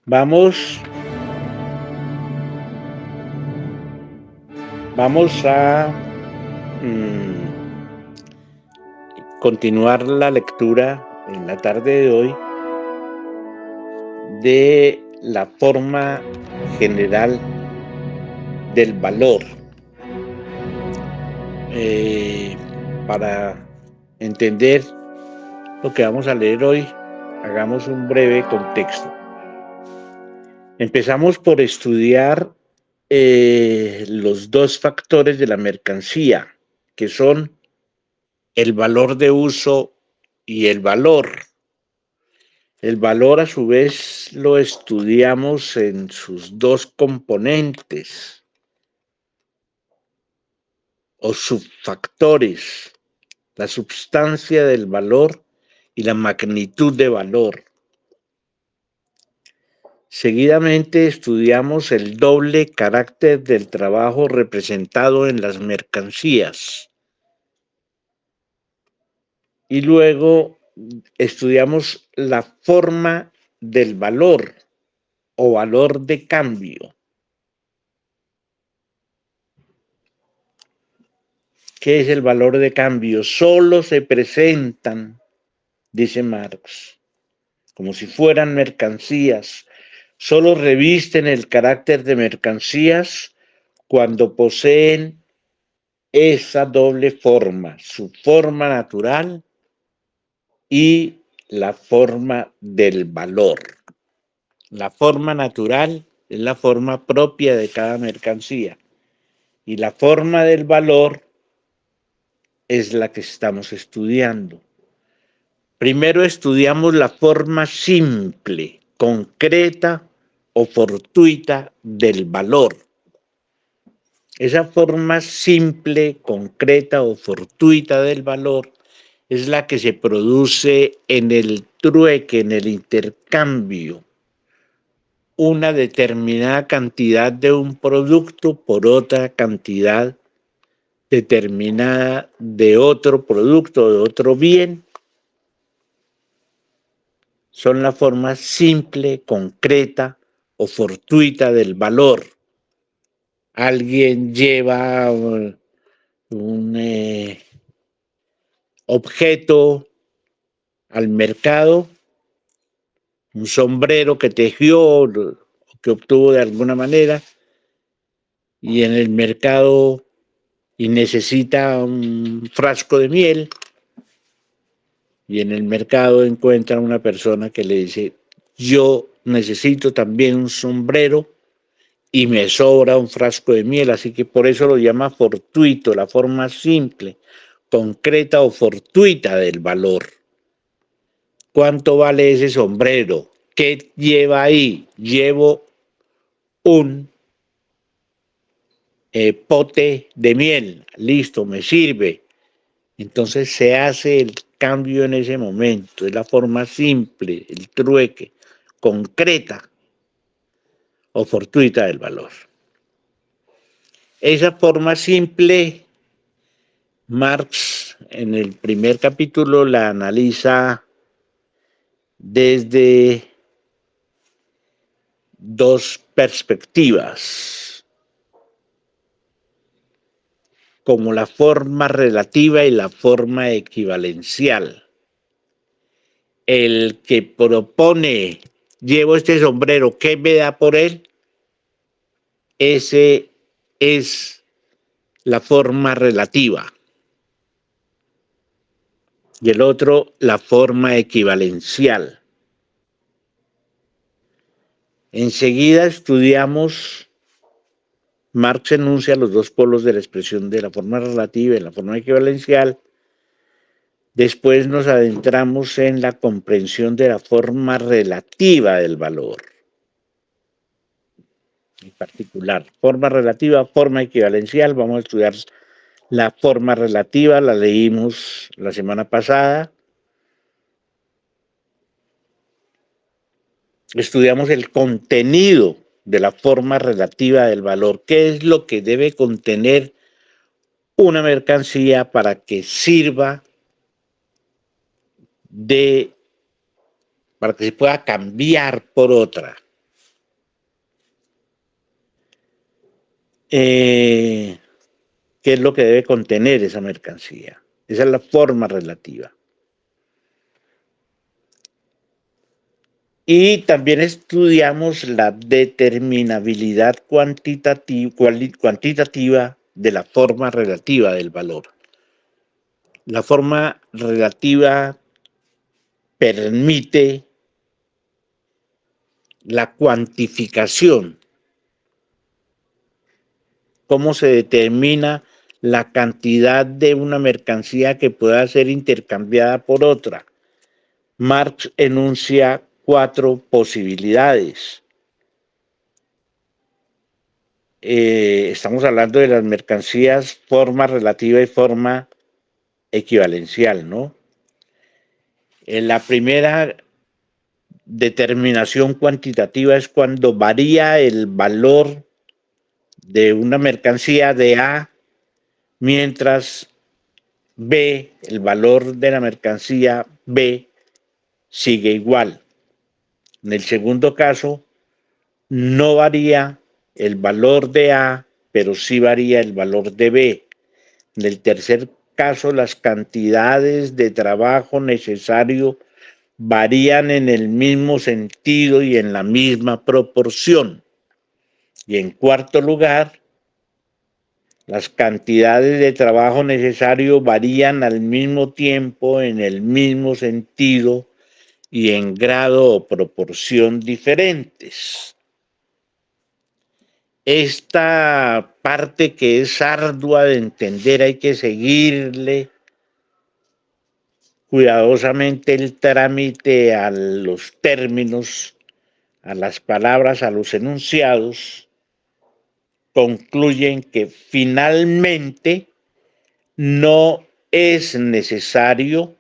Vamos, vamos a mm, continuar la lectura en la tarde de hoy de la forma general del valor. Eh, para entender lo que vamos a leer hoy, hagamos un breve contexto. Empezamos por estudiar los dos factores de la mercancía, que son el valor de uso y el valor. El valor, a su vez, lo estudiamos en sus dos componentes o subfactores, la substancia del valor y la magnitud de valor. Seguidamente estudiamos el doble carácter del trabajo representado en las mercancías. Y luego estudiamos la forma del valor o valor de cambio. ¿Qué es el valor de cambio? Solo se presentan, dice Marx, como si fueran mercancías. Solo revisten el carácter de mercancías cuando poseen esa doble forma, su forma natural y la forma del valor. La forma natural es la forma propia de cada mercancía y la forma del valor es la que estamos estudiando. Primero estudiamos la forma simple, concreta o fortuita del valor. Esa forma simple, concreta o fortuita del valor es la que se produce en el trueque, en el intercambio. Una determinada cantidad de un producto por otra cantidad determinada de otro producto, de otro bien, son la forma simple, concreta o fortuita del valor. Alguien lleva un objeto al mercado, un sombrero que tejió, que obtuvo de alguna manera, y en el mercado y necesita un frasco de miel, y en el mercado encuentra una persona que le dice, yo necesito también un sombrero y me sobra un frasco de miel, así que por eso lo llama fortuito, la forma simple, concreta o fortuita del valor. ¿Cuánto vale ese sombrero? ¿Qué lleva ahí? Llevo un pote de miel, listo, me sirve. Entonces se hace el cambio en ese momento, es la forma simple, el trueque, concreta o fortuita del valor. Esa forma simple, Marx en el primer capítulo la analiza desde dos perspectivas, como la forma relativa y la forma equivalencial. El que propone, llevo este sombrero, ¿qué me da por él? Ese es la forma relativa. Y el otro, la forma equivalencial. Enseguida estudiamos, Marx enuncia los dos polos de la expresión de la forma relativa y la forma equivalencial. Después nos adentramos en la comprensión de la forma relativa del valor. En particular, forma relativa, forma equivalencial. Vamos a estudiar la forma relativa, la leímos la semana pasada. Estudiamos el contenido de la forma relativa del valor. ¿Qué es lo que debe contener una mercancía para que sirva para que se pueda cambiar por otra? qué es lo que debe contener esa mercancía. Esa es la forma relativa. Y también estudiamos la determinabilidad cuantitativa de la forma relativa del valor. La forma relativa permite la cuantificación, cómo se determina la cantidad de una mercancía que pueda ser intercambiada por otra. Marx enuncia 4 posibilidades. Estamos hablando de las mercancías, forma relativa y forma equivalencial, ¿no? En la primera determinación cuantitativa es cuando varía el valor de una mercancía de A, mientras B, el valor de la mercancía B, sigue igual. En el segundo caso, no varía el valor de A, pero sí varía el valor de B. En el tercer caso, las cantidades de trabajo necesario varían en el mismo sentido y en la misma proporción. Y en cuarto lugar, las cantidades de trabajo necesario varían al mismo tiempo, en el mismo sentido y en grado o proporción diferentes. Esta parte que es ardua de entender, hay que seguirle cuidadosamente el trámite a los términos, a las palabras, a los enunciados, concluyen que finalmente no es necesario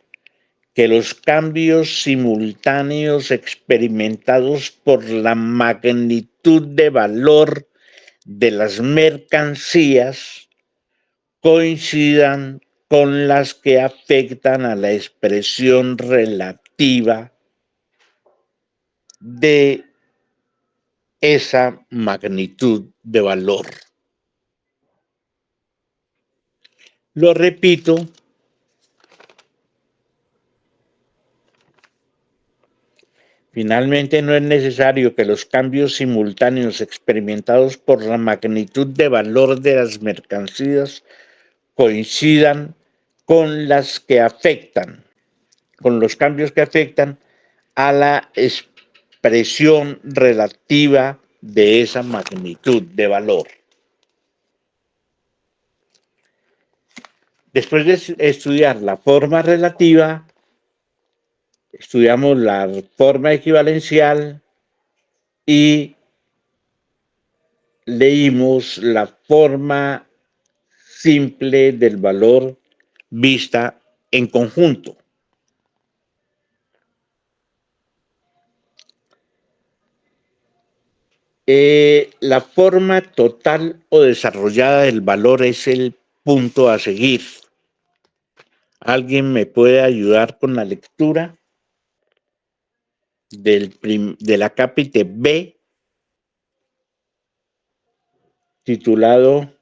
que los cambios simultáneos experimentados por la magnitud de valor de las mercancías coincidan con las que afectan a la expresión relativa de esa magnitud de valor. Lo repito, finalmente no es necesario que los cambios simultáneos experimentados por la magnitud de valor de las mercancías coincidan con las que afectan, con los cambios que afectan a la expresión relativa de esa magnitud de valor. Después de estudiar la forma relativa, estudiamos la forma equivalencial y leímos la forma simple del valor vista en conjunto. La forma total o desarrollada del valor es el punto a seguir. ¿Alguien me puede ayudar con la lectura del acápite B, titulado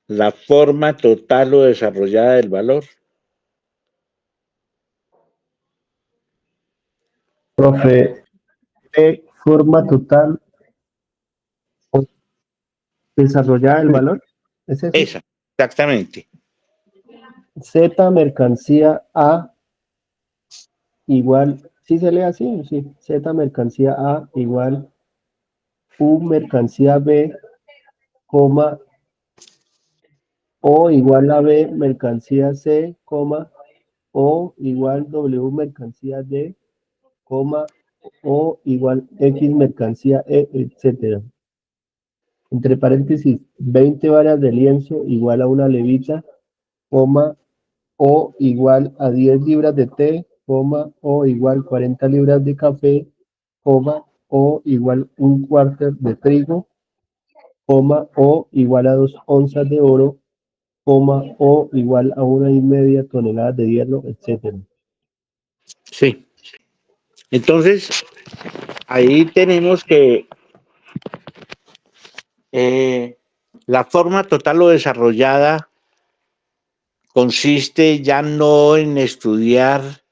La forma total o desarrollada del valor? Profe, ¿de forma total o desarrollada el valor? ¿Es eso? Esa, exactamente. Z mercancía A igual, ¿sí se lee así? Sí, Z mercancía A igual U mercancía B, coma, O igual a B mercancía C, coma, O igual W mercancía D, coma, O igual X mercancía E, etcétera. Entre paréntesis, 20 varas de lienzo igual a una levita, coma, O igual a 10 libras de té, coma, O igual 40 libras de café, coma, O igual un cuarto de trigo, coma, O igual a 2 onzas de oro, coma, O igual a 1,5 toneladas de hierro, etcétera. Sí. Entonces, ahí tenemos que La forma total o desarrollada consiste ya no en estudiar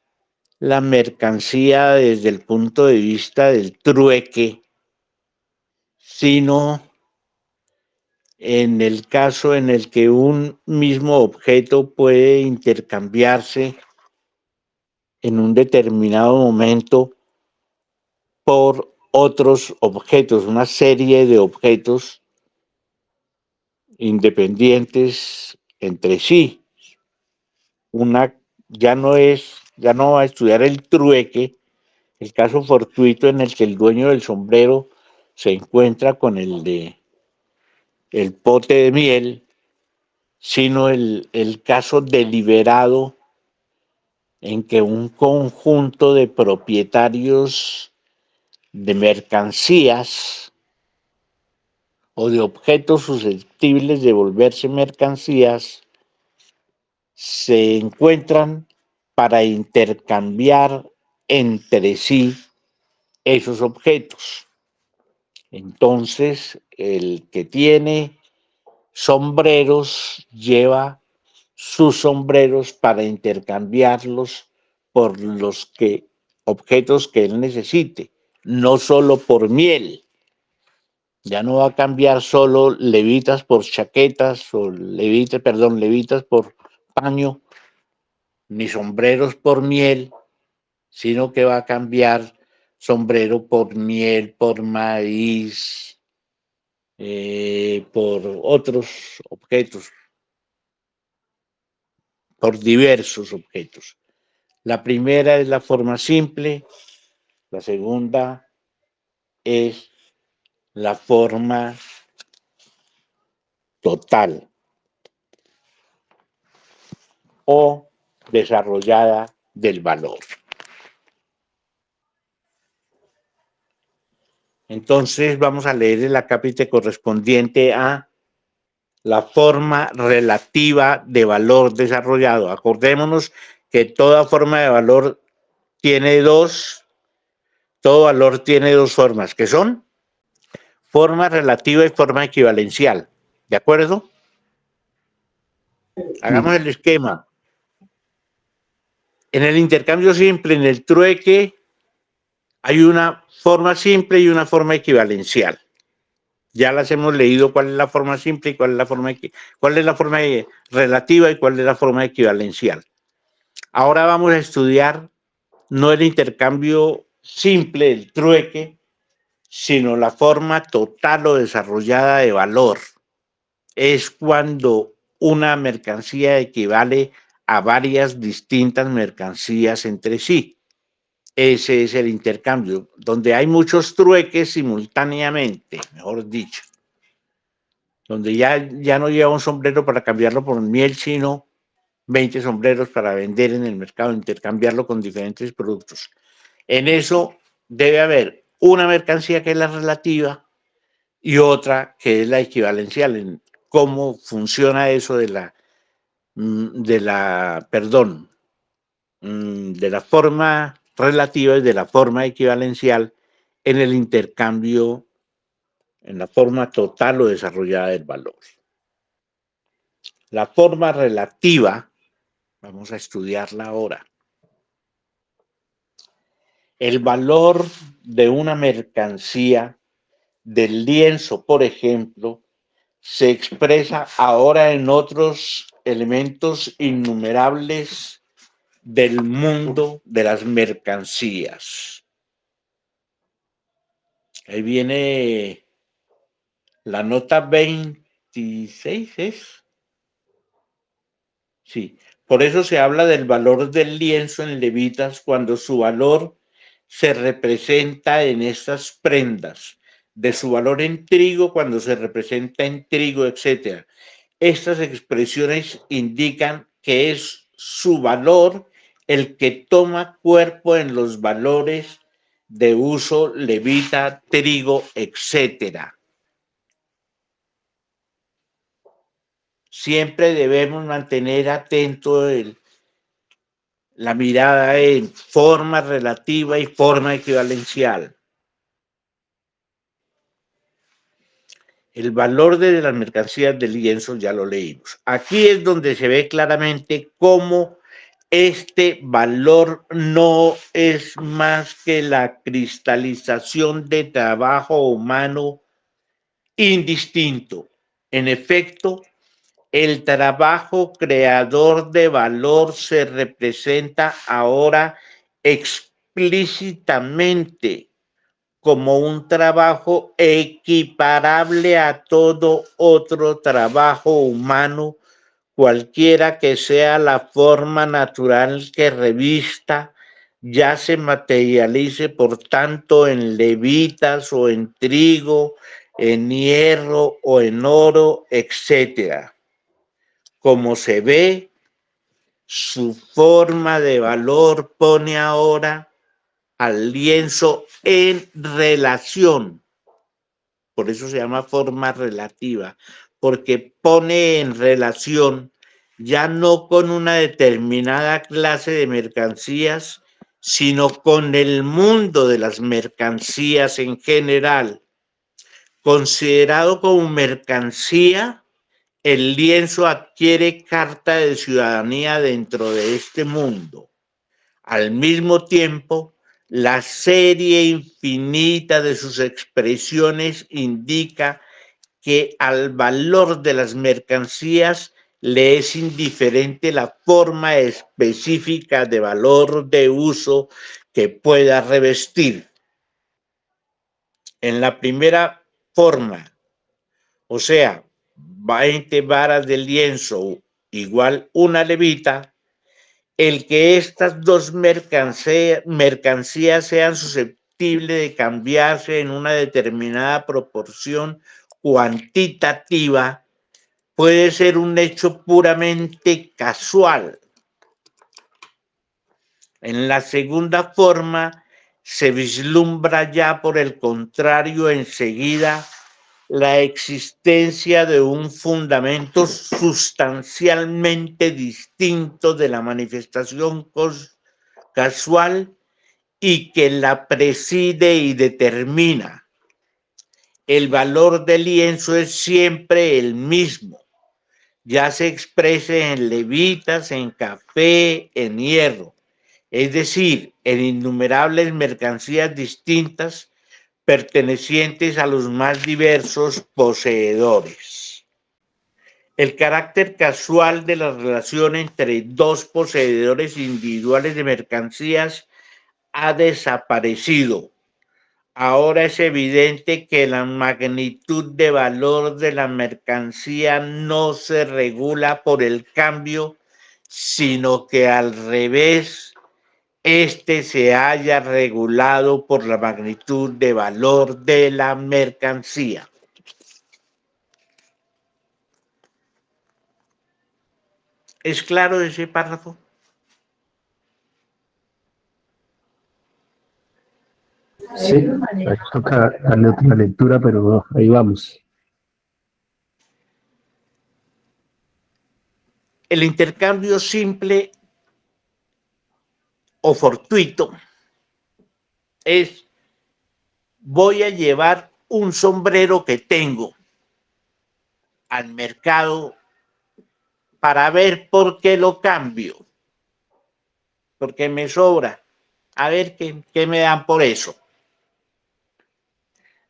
la mercancía desde el punto de vista del trueque, sino en el caso en el que un mismo objeto puede intercambiarse en un determinado momento por otros objetos, una serie de objetos independientes entre sí. Ya no va a estudiar el trueque, el caso fortuito en el que el dueño del sombrero se encuentra con el de el pote de miel, sino el caso deliberado en que un conjunto de propietarios de mercancías o de objetos susceptibles de volverse mercancías se encuentran para intercambiar entre sí esos objetos. Entonces, el que tiene sombreros lleva sus sombreros para intercambiarlos por los que objetos que él necesite, no solo por miel. Ya no va a cambiar solo levitas por chaquetas o levitas por paño, ni sombreros por miel, sino que va a cambiar sombrero por miel, por maíz, por otros objetos, por diversos objetos. La primera es la forma simple, la segunda es la forma total o desarrollada del valor. Entonces vamos a leer el acápite correspondiente a la forma relativa de valor desarrollado. Acordémonos que toda forma de valor tiene todo valor tiene dos formas, que son forma relativa y forma equivalencial. ¿De acuerdo? Sí. Hagamos el esquema. En el intercambio simple, en el trueque, hay una forma simple y una forma equivalencial. Ya las hemos leído cuál es la forma simple y cuál es la forma relativa y cuál es la forma equivalencial. Ahora vamos a estudiar no el intercambio simple, el trueque, sino la forma total o desarrollada de valor. Es cuando una mercancía equivale a varias distintas mercancías entre sí. Ese es el intercambio, donde hay muchos trueques simultáneamente, mejor dicho, donde ya no lleva un sombrero para cambiarlo por miel, sino 20 sombreros para vender en el mercado, intercambiarlo con diferentes productos. En eso debe haber una mercancía que es la relativa y otra que es la equivalencial, en cómo funciona eso de la forma relativa y de la forma equivalencial en el intercambio, en la forma total o desarrollada del valor. La forma relativa, vamos a estudiarla ahora. El valor de una mercancía, del lienzo, por ejemplo, se expresa ahora en otros elementos innumerables del mundo de las mercancías. Ahí viene la nota 26, ¿es? Sí. Por eso se habla del valor del lienzo en levitas cuando su valor se representa en estas prendas, de su valor en trigo cuando se representa en trigo, etc. Estas expresiones indican que es su valor el que toma cuerpo en los valores de uso levita, trigo, etcétera. Siempre debemos mantener atento la mirada en forma relativa y forma equivalencial. El valor de las mercancías del lienzo ya lo leímos. Aquí es donde se ve claramente cómo este valor no es más que la cristalización de trabajo humano indistinto. En efecto, el trabajo creador de valor se representa ahora explícitamente como un trabajo equiparable a todo otro trabajo humano, cualquiera que sea la forma natural que revista, ya se materialice por tanto en levitas o en trigo, en hierro o en oro, etcétera. Como se ve, su forma de valor pone ahora al lienzo en relación. Por eso se llama forma relativa, porque pone en relación ya no con una determinada clase de mercancías, sino con el mundo de las mercancías en general. Considerado como mercancía, el lienzo adquiere carta de ciudadanía dentro de este mundo. Al mismo tiempo, la serie infinita de sus expresiones indica que al valor de las mercancías le es indiferente la forma específica de valor de uso que pueda revestir. En la primera forma, o sea, 20 varas de lienzo igual una levita, el que estas dos mercancías sean susceptibles de cambiarse en una determinada proporción cuantitativa puede ser un hecho puramente casual. En la segunda forma se vislumbra ya por el contrario enseguida la existencia de un fundamento sustancialmente distinto de la manifestación casual y que la preside y determina. El valor del lienzo es siempre el mismo, ya se exprese en levitas, en café, en hierro, es decir, en innumerables mercancías distintas pertenecientes a los más diversos poseedores. El carácter casual de la relación entre dos poseedores individuales de mercancías ha desaparecido. Ahora es evidente que la magnitud de valor de la mercancía no se regula por el cambio, sino que al revés, este se halla regulado por la magnitud de valor de la mercancía. ¿Es claro ese párrafo? Sí, ahí toca darle otra lectura, pero ahí vamos. El intercambio simple o fortuito es: voy a llevar un sombrero que tengo al mercado para ver por qué lo cambio, porque me sobra, a ver qué me dan por eso.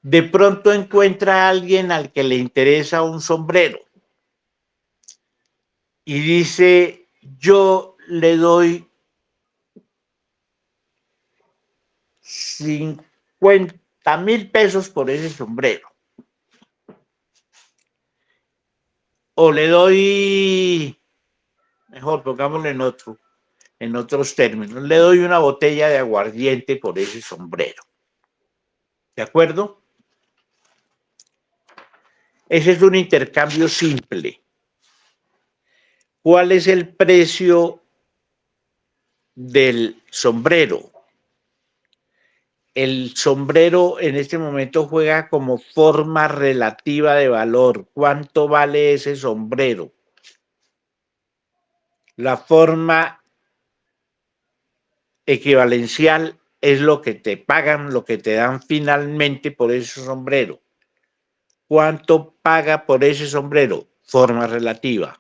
De pronto encuentra a alguien al que le interesa un sombrero y dice: yo le doy 50,000 pesos por ese sombrero, o le doy, mejor pongámoslo en otros términos, le doy una botella de aguardiente por ese sombrero. ¿De acuerdo? Ese es un intercambio simple. ¿Cuál es el precio del sombrero? El sombrero en este momento juega como forma relativa de valor. ¿Cuánto vale ese sombrero? La forma equivalencial es lo que te pagan, lo que te dan finalmente por ese sombrero. ¿Cuánto paga por ese sombrero? Forma relativa.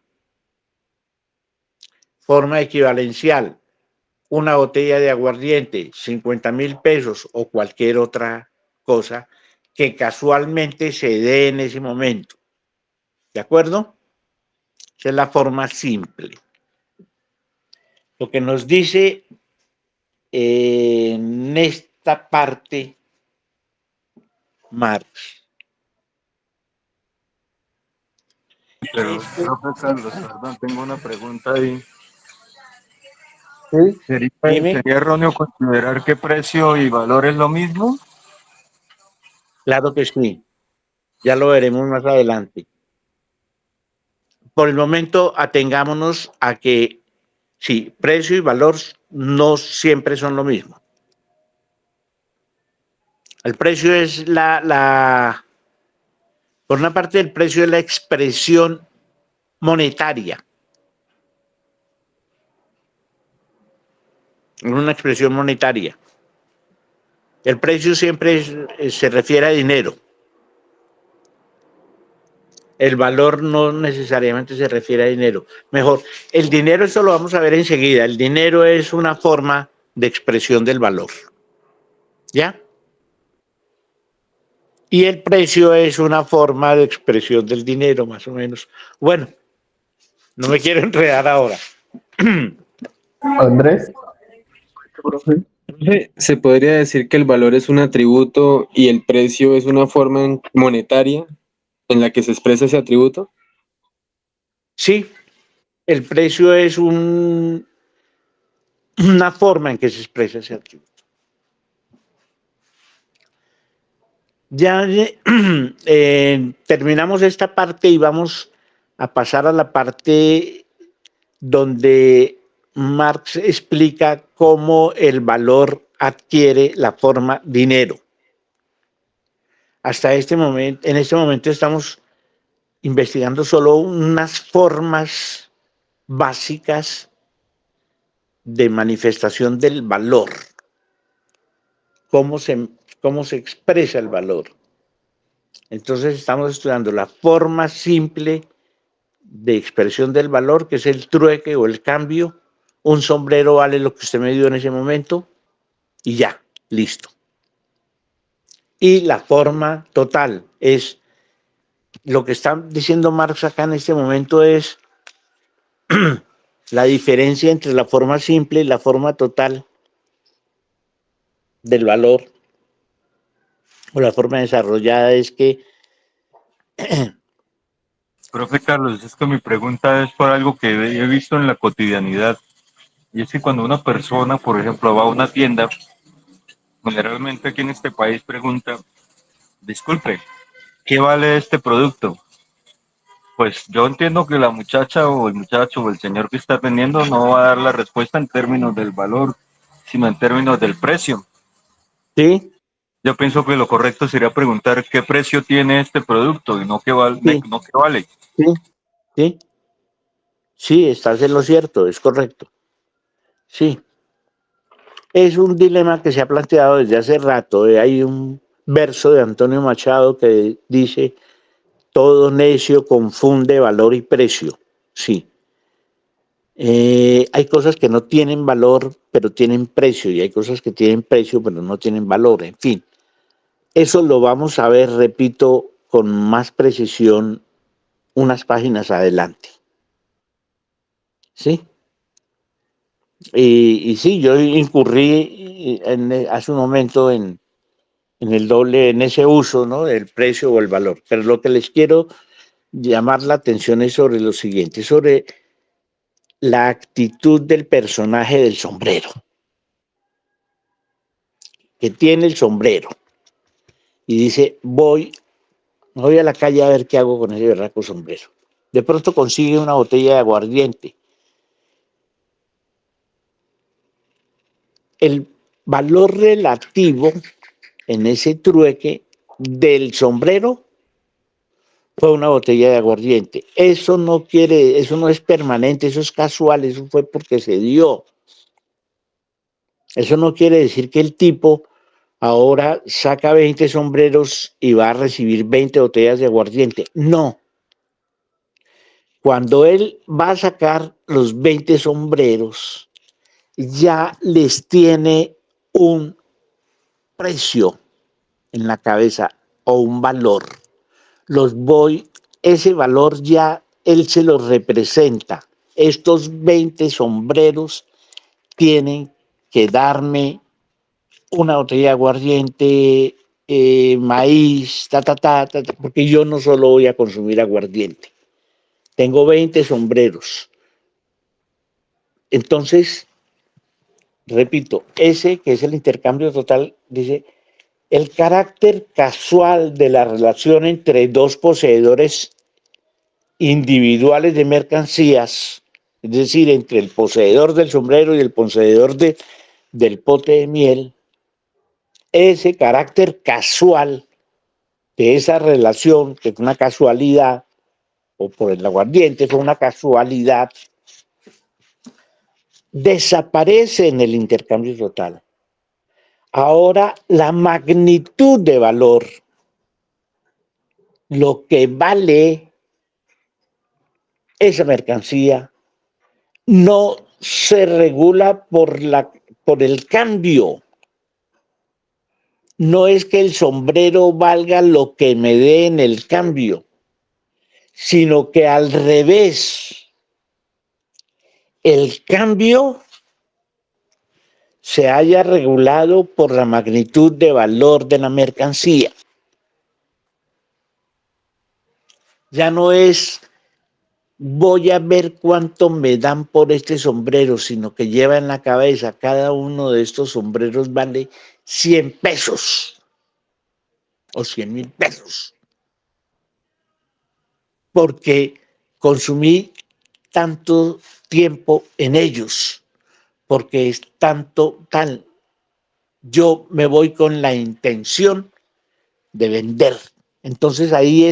Forma equivalencial. Una botella de aguardiente, 50.000 pesos o cualquier otra cosa que casualmente se dé en ese momento. ¿De acuerdo? Esa es la forma simple. Lo que nos dice en esta parte Marx. Pero, profe Carlos, perdón, tengo una pregunta ahí. ¿Sí? ¿Sería, Dime. sería erróneo considerar que precio y valor es lo mismo? Claro que sí. Ya lo veremos más adelante. Por el momento, atengámonos a que sí, precio y valor no siempre son lo mismo. El precio es por una parte, el precio es la expresión monetaria. Es una expresión monetaria. El precio siempre se refiere a dinero. El valor no necesariamente se refiere a dinero. Mejor, el dinero, eso lo vamos a ver enseguida. El dinero es una forma de expresión del valor. ¿Ya? Y el precio es una forma de expresión del dinero, más o menos. Bueno, no me quiero enredar ahora. Andrés, profe. Se podría decir que el valor es un atributo y el precio es una forma monetaria en la que se expresa ese atributo. Sí, el precio es una forma en que se expresa ese atributo. Ya terminamos esta parte y vamos a pasar a la parte donde Marx explica cómo el valor adquiere la forma dinero. Hasta este momento, en este momento estamos investigando solo unas formas básicas de manifestación del valor, cómo se expresa el valor. Entonces estamos estudiando la forma simple de expresión del valor, que es el trueque o el cambio. Un sombrero vale lo que usted me dio en ese momento y ya, listo. Y la forma total es, lo que está diciendo Marx acá en este momento es la diferencia entre la forma simple y la forma total del valor, o la forma desarrollada es que... Profe Carlos, es que mi pregunta es por algo que he visto en la cotidianidad. Y es que cuando una persona, por ejemplo, va a una tienda, generalmente aquí en este país pregunta, disculpe, ¿qué vale este producto? Pues yo entiendo que la muchacha o el muchacho o el señor que está vendiendo no va a dar la respuesta en términos del valor, sino en términos del precio. Sí, Yo pienso que lo correcto sería preguntar qué precio tiene este producto y no qué, sí, no qué vale. sí, sí, sí, estás en lo cierto, es correcto. Sí, es un dilema que se ha planteado desde hace rato. Hay un verso de Antonio Machado que dice, todo necio confunde valor y precio. Sí. Hay cosas que no tienen valor, pero tienen precio, y hay cosas que tienen precio, pero no tienen valor. En fin, eso lo vamos a ver, repito, con más precisión unas páginas adelante. ¿Sí? Y sí, yo incurrí hace un momento en el doble, en ese uso, ¿no?, del precio o el valor. Pero lo que les quiero llamar la atención es sobre lo siguiente, sobre la actitud del personaje del sombrero, que tiene el sombrero y dice, voy a la calle a ver qué hago con ese berraco sombrero. De pronto consigue una botella de aguardiente. El valor relativo en ese trueque del sombrero fue una botella de aguardiente. Eso no es permanente, eso es casual, eso fue porque se dio. Eso no quiere decir que el tipo ahora saca 20 sombreros y va a recibir 20 botellas de aguardiente. No. Cuando él va a sacar los 20 sombreros, ya les tiene un precio en la cabeza o un valor. Ese valor ya él se lo representa. Estos 20 sombreros tienen que darme una botella de aguardiente, maíz, porque yo no solo voy a consumir aguardiente. Tengo 20 sombreros. Entonces, repito, ese que es el intercambio total, dice, el carácter casual de la relación entre dos poseedores individuales de mercancías, es decir, entre el poseedor del sombrero y el poseedor del pote de miel, ese carácter casual de esa relación, que es una casualidad, o por el aguardiente fue una casualidad, desaparece en el intercambio total. Ahora la magnitud de valor, lo que vale esa mercancía, no se regula por el cambio. No es que el sombrero valga lo que me dé en el cambio, sino que al revés, el cambio se haya regulado por la magnitud de valor de la mercancía. Ya no es voy a ver cuánto me dan por este sombrero, sino que lleva en la cabeza cada uno de estos sombreros vale 100 pesos o 100.000 pesos, porque consumí tanto tiempo en ellos, porque es tanto tal. Yo me voy con la intención de vender. Entonces ahí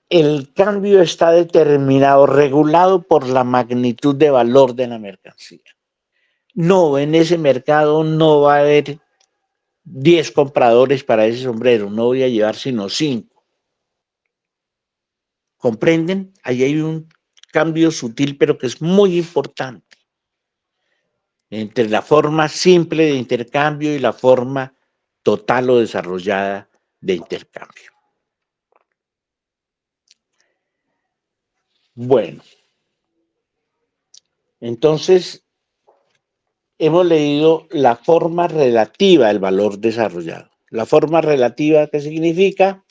el cambio está determinado, regulado por la magnitud de valor de la mercancía. No, en ese mercado no va a haber 10 compradores para ese sombrero, no voy a llevar sino 5. ¿Comprenden? Ahí hay un cambio sutil, pero que es muy importante entre la forma simple de intercambio y la forma total o desarrollada de intercambio. Bueno, entonces hemos leído la forma relativa del valor desarrollado. La forma relativa, ¿qué significa?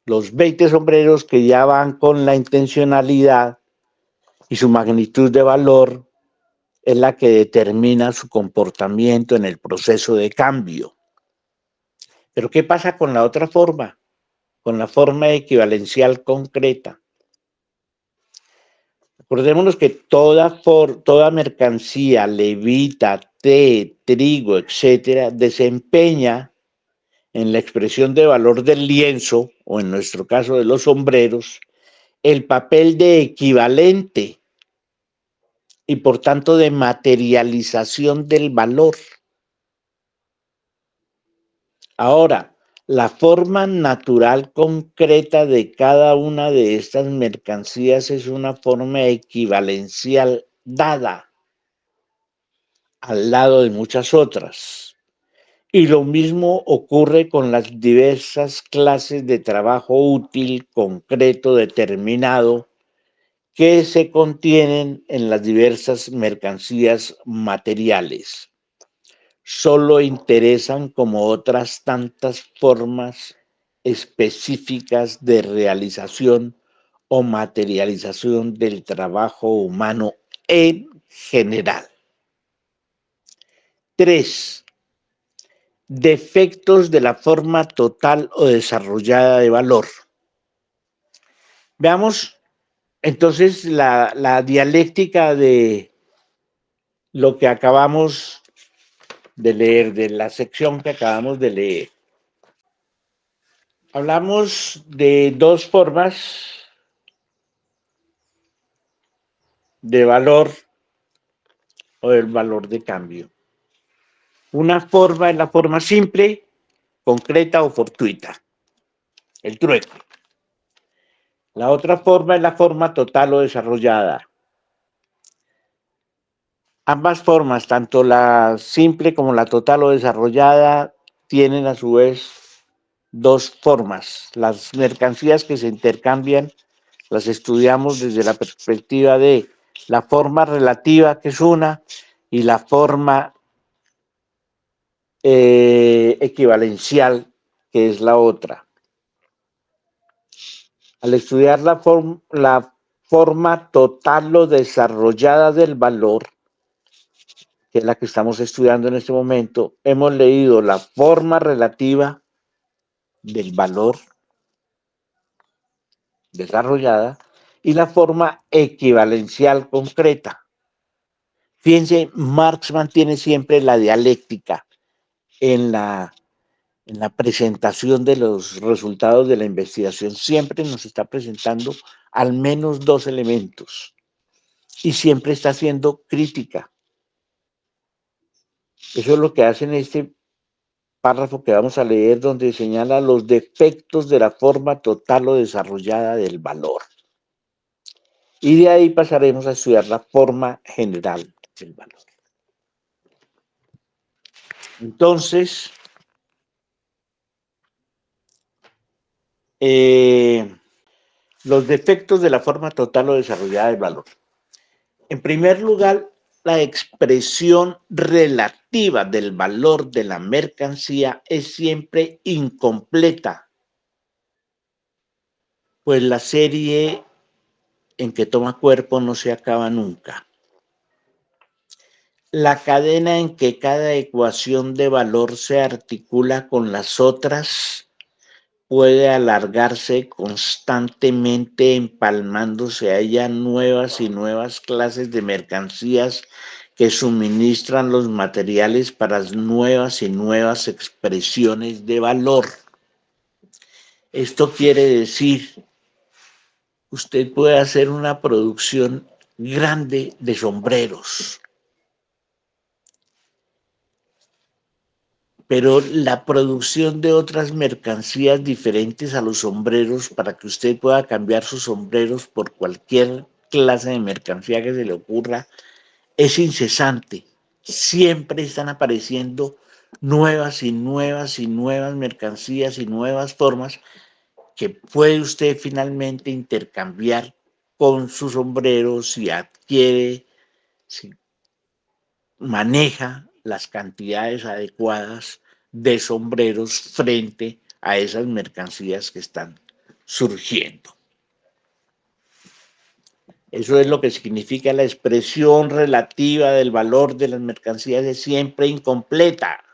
Los 20 sombreros que ya van con la intencionalidad y su magnitud de valor es la que determina su comportamiento en el proceso de cambio. Pero ¿qué pasa con la otra forma? Con la forma equivalencial concreta. Acordémonos que toda mercancía, levita, té, trigo, etcétera, desempeña en la expresión de valor del lienzo, o en nuestro caso de los sombreros, el papel de equivalente y por tanto de materialización del valor. Ahora, la forma natural concreta de cada una de estas mercancías es una forma equivalencial dada al lado de muchas otras. Y lo mismo ocurre con las diversas clases de trabajo útil, concreto, determinado, que se contienen en las diversas mercancías materiales. Solo interesan como otras tantas formas específicas de realización o materialización del trabajo humano en general. 3. Defectos de la forma total o desarrollada de valor. Veamos entonces la dialéctica de lo que acabamos de leer, de la sección que acabamos de leer. Hablamos de dos formas de valor o del valor de cambio. Una forma es la forma simple, concreta o fortuita, el trueque. La otra forma es la forma total o desarrollada. Ambas formas, tanto la simple como la total o desarrollada, tienen a su vez dos formas. Las mercancías que se intercambian las estudiamos desde la perspectiva de la forma relativa, que es una, y la forma equivalencial, que es la otra. Al estudiar la forma total o desarrollada del valor, que es la que estamos estudiando en este momento, hemos leído la forma relativa del valor desarrollada y la forma equivalencial concreta. Fíjense, Marx mantiene siempre la dialéctica en la presentación de los resultados de la investigación. Siempre nos está presentando al menos dos elementos y siempre está haciendo crítica. Eso es lo que hace en este párrafo que vamos a leer, donde señala los defectos de la forma total o desarrollada del valor. Y de ahí pasaremos a estudiar la forma general del valor. Entonces, los defectos de la forma total o desarrollada del valor. En primer lugar, la expresión relativa del valor de la mercancía es siempre incompleta, pues la serie en que toma cuerpo no se acaba nunca. La cadena en que cada ecuación de valor se articula con las otras puede alargarse constantemente, empalmándose a ella nuevas y nuevas clases de mercancías que suministran los materiales para nuevas y nuevas expresiones de valor. Esto quiere decir, usted puede hacer una producción grande de sombreros, pero la producción de otras mercancías diferentes a los sombreros, para que usted pueda cambiar sus sombreros por cualquier clase de mercancía que se le ocurra, es incesante. Siempre están apareciendo nuevas y nuevas y nuevas mercancías y nuevas formas que puede usted finalmente intercambiar con sus sombreros si adquiere, si maneja las cantidades adecuadas de sombreros frente a esas mercancías que están surgiendo. Eso es lo que significa la expresión relativa del valor de las mercancías es siempre incompleta,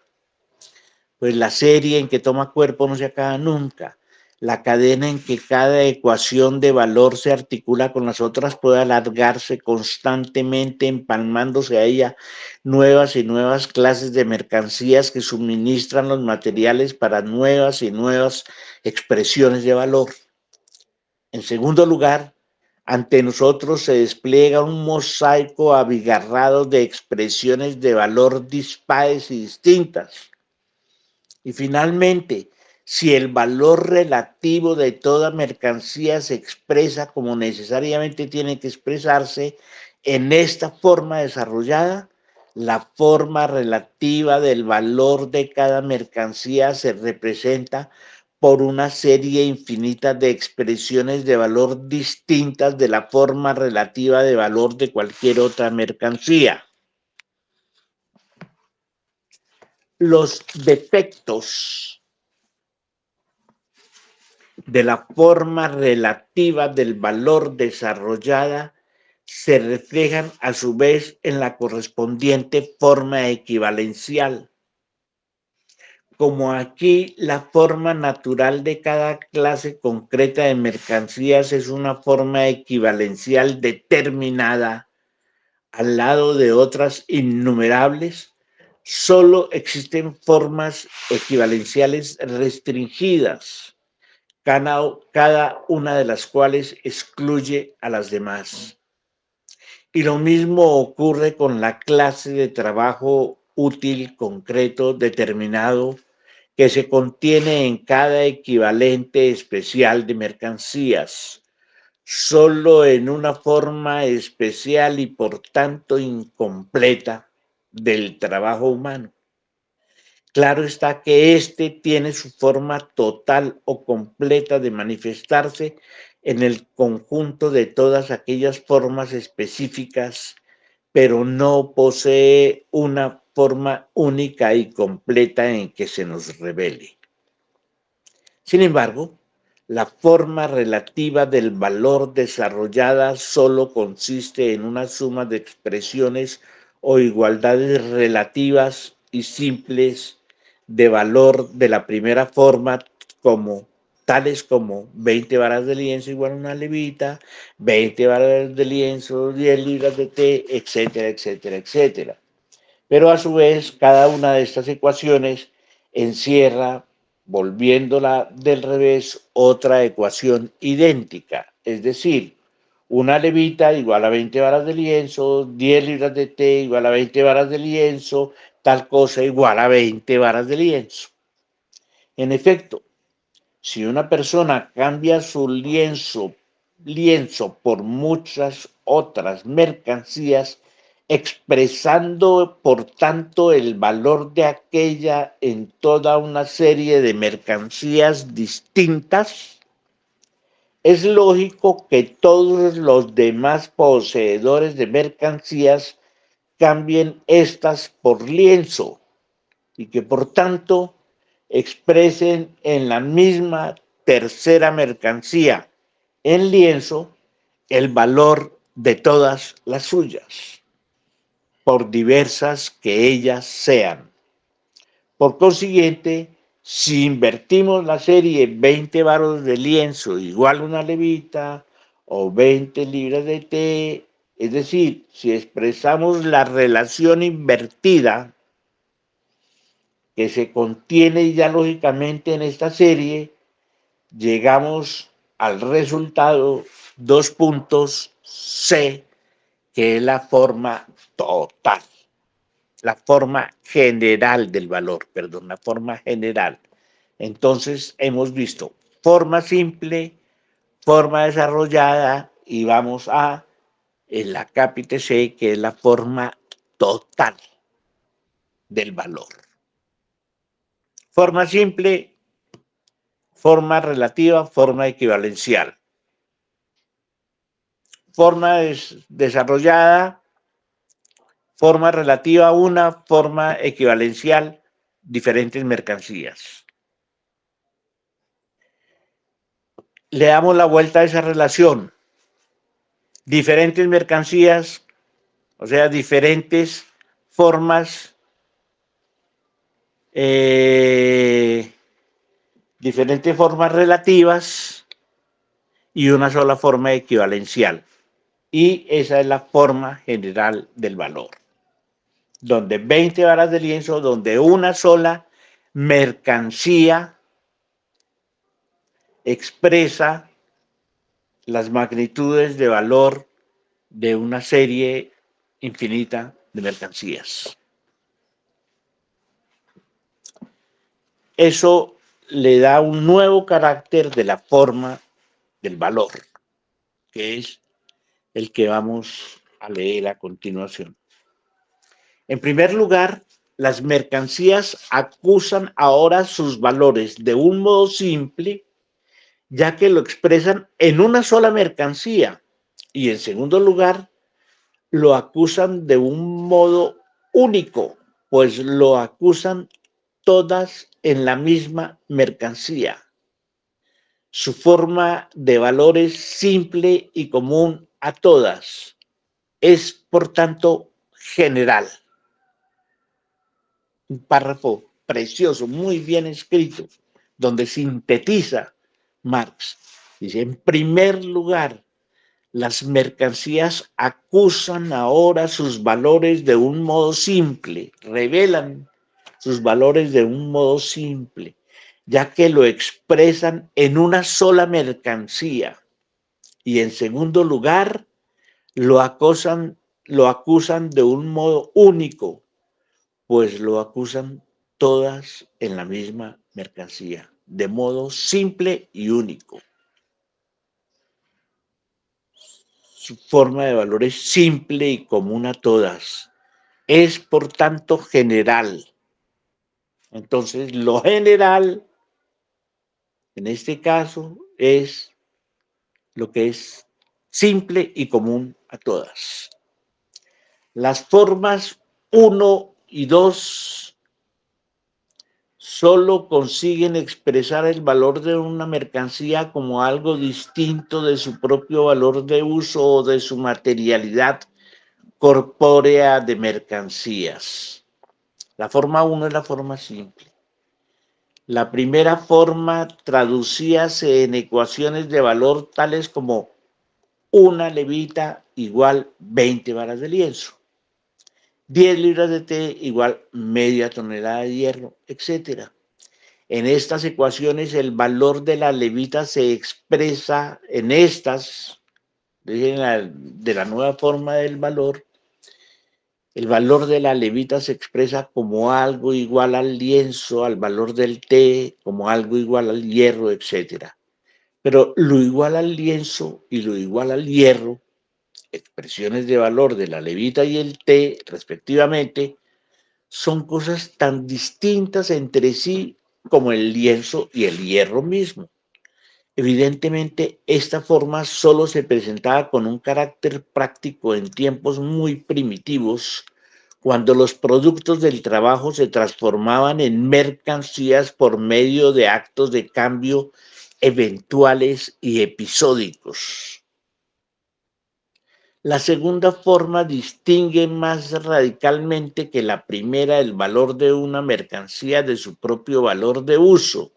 pues la serie en que toma cuerpo no se acaba nunca. La cadena en que cada ecuación de valor se articula con las otras puede alargarse constantemente, empalmándose a ella nuevas y nuevas clases de mercancías que suministran los materiales para nuevas y nuevas expresiones de valor. En segundo lugar, ante nosotros se despliega un mosaico abigarrado de expresiones de valor dispares y distintas. Y finalmente, si el valor relativo de toda mercancía se expresa como necesariamente tiene que expresarse en esta forma desarrollada, la forma relativa del valor de cada mercancía se representa por una serie infinita de expresiones de valor distintas de la forma relativa de valor de cualquier otra mercancía. Los defectos de la forma relativa del valor desarrollada se reflejan a su vez en la correspondiente forma equivalencial. Como aquí la forma natural de cada clase concreta de mercancías es una forma equivalencial determinada al lado de otras innumerables, solo existen formas equivalenciales restringidas, cada una de las cuales excluye a las demás. Y lo mismo ocurre con la clase de trabajo útil, concreto, determinado, que se contiene en cada equivalente especial de mercancías, solo en una forma especial y por tanto incompleta del trabajo humano. Claro está que éste tiene su forma total o completa de manifestarse en el conjunto de todas aquellas formas específicas, pero no posee una forma única y completa en que se nos revele. Sin embargo, la forma relativa del valor desarrollada solo consiste en una suma de expresiones o igualdades relativas y simples de valor de la primera forma, tales como 20 varas de lienzo igual a una levita, 20 varas de lienzo, 10 libras de té, etcétera, etcétera, etcétera. Pero a su vez, cada una de estas ecuaciones encierra, volviéndola del revés, otra ecuación idéntica. Es decir, una levita igual a 20 varas de lienzo, 10 libras de té igual a 20 varas de lienzo, tal cosa igual a 20 varas de lienzo. En efecto, si una persona cambia su lienzo por muchas otras mercancías, expresando por tanto el valor de aquella en toda una serie de mercancías distintas, es lógico que todos los demás poseedores de mercancías cambien estas por lienzo y que por tanto expresen en la misma tercera mercancía, en lienzo, el valor de todas las suyas, por diversas que ellas sean. Por consiguiente, si invertimos la serie 20 varos de lienzo igual a una levita o 20 libras de té, es decir, si expresamos la relación invertida que se contiene ya lógicamente en esta serie, llegamos al resultado 2 puntos C, que es la forma total, la forma general del valor, perdón, la forma general. Entonces hemos visto forma simple, forma desarrollada y vamos a la cápite C, que es la forma total del valor. Forma simple, forma relativa, forma equivalencial. Forma desarrollada, forma relativa una, forma equivalencial, diferentes mercancías. Le damos la vuelta a esa relación. Diferentes mercancías, o sea, diferentes formas, diferentes formas relativas y una sola forma equivalencial. Y esa es la forma general del valor, donde 20 varas de lienzo, donde una sola mercancía expresa las magnitudes de valor de una serie infinita de mercancías. Eso le da un nuevo carácter de la forma del valor, que es el que vamos a leer a continuación. En primer lugar, las mercancías acusan ahora sus valores de un modo simple, ya que lo expresan en una sola mercancía. Y en segundo lugar, lo acusan de un modo único, pues lo acusan todas en la misma mercancía. Su forma de valor es simple y común a todas. Es, por tanto, general. Un párrafo precioso, muy bien escrito, donde sintetiza Marx. Dice, en primer lugar, las mercancías acusan ahora sus valores de un modo simple, revelan sus valores de un modo simple, ya que lo expresan en una sola mercancía. Y en segundo lugar, lo acusan de un modo único, pues lo acusan todas en la misma mercancía, de modo simple y único. Su forma de valor es simple y común a todas. Es, por tanto, general. Entonces, lo general, en este caso, es lo que es simple y común a todas. Las formas 1 y 2 solo consiguen expresar el valor de una mercancía como algo distinto de su propio valor de uso o de su materialidad corpórea de mercancías. La forma 1 es la forma simple. La primera forma traducíase en ecuaciones de valor tales como una levita igual 20 varas de lienzo, 10 libras de té igual media tonelada de hierro, etc. En estas ecuaciones el valor de la levita se expresa en estas, de la nueva forma del valor. El valor de la levita se expresa como algo igual al lienzo, al valor del té, como algo igual al hierro, etc. Pero lo igual al lienzo y lo igual al hierro, expresiones de valor de la levita y el té, respectivamente, son cosas tan distintas entre sí como el lienzo y el hierro mismo. Evidentemente, esta forma solo se presentaba con un carácter práctico en tiempos muy primitivos, cuando los productos del trabajo se transformaban en mercancías por medio de actos de cambio eventuales y episódicos. La segunda forma distingue más radicalmente que la primera el valor de una mercancía de su propio valor de uso,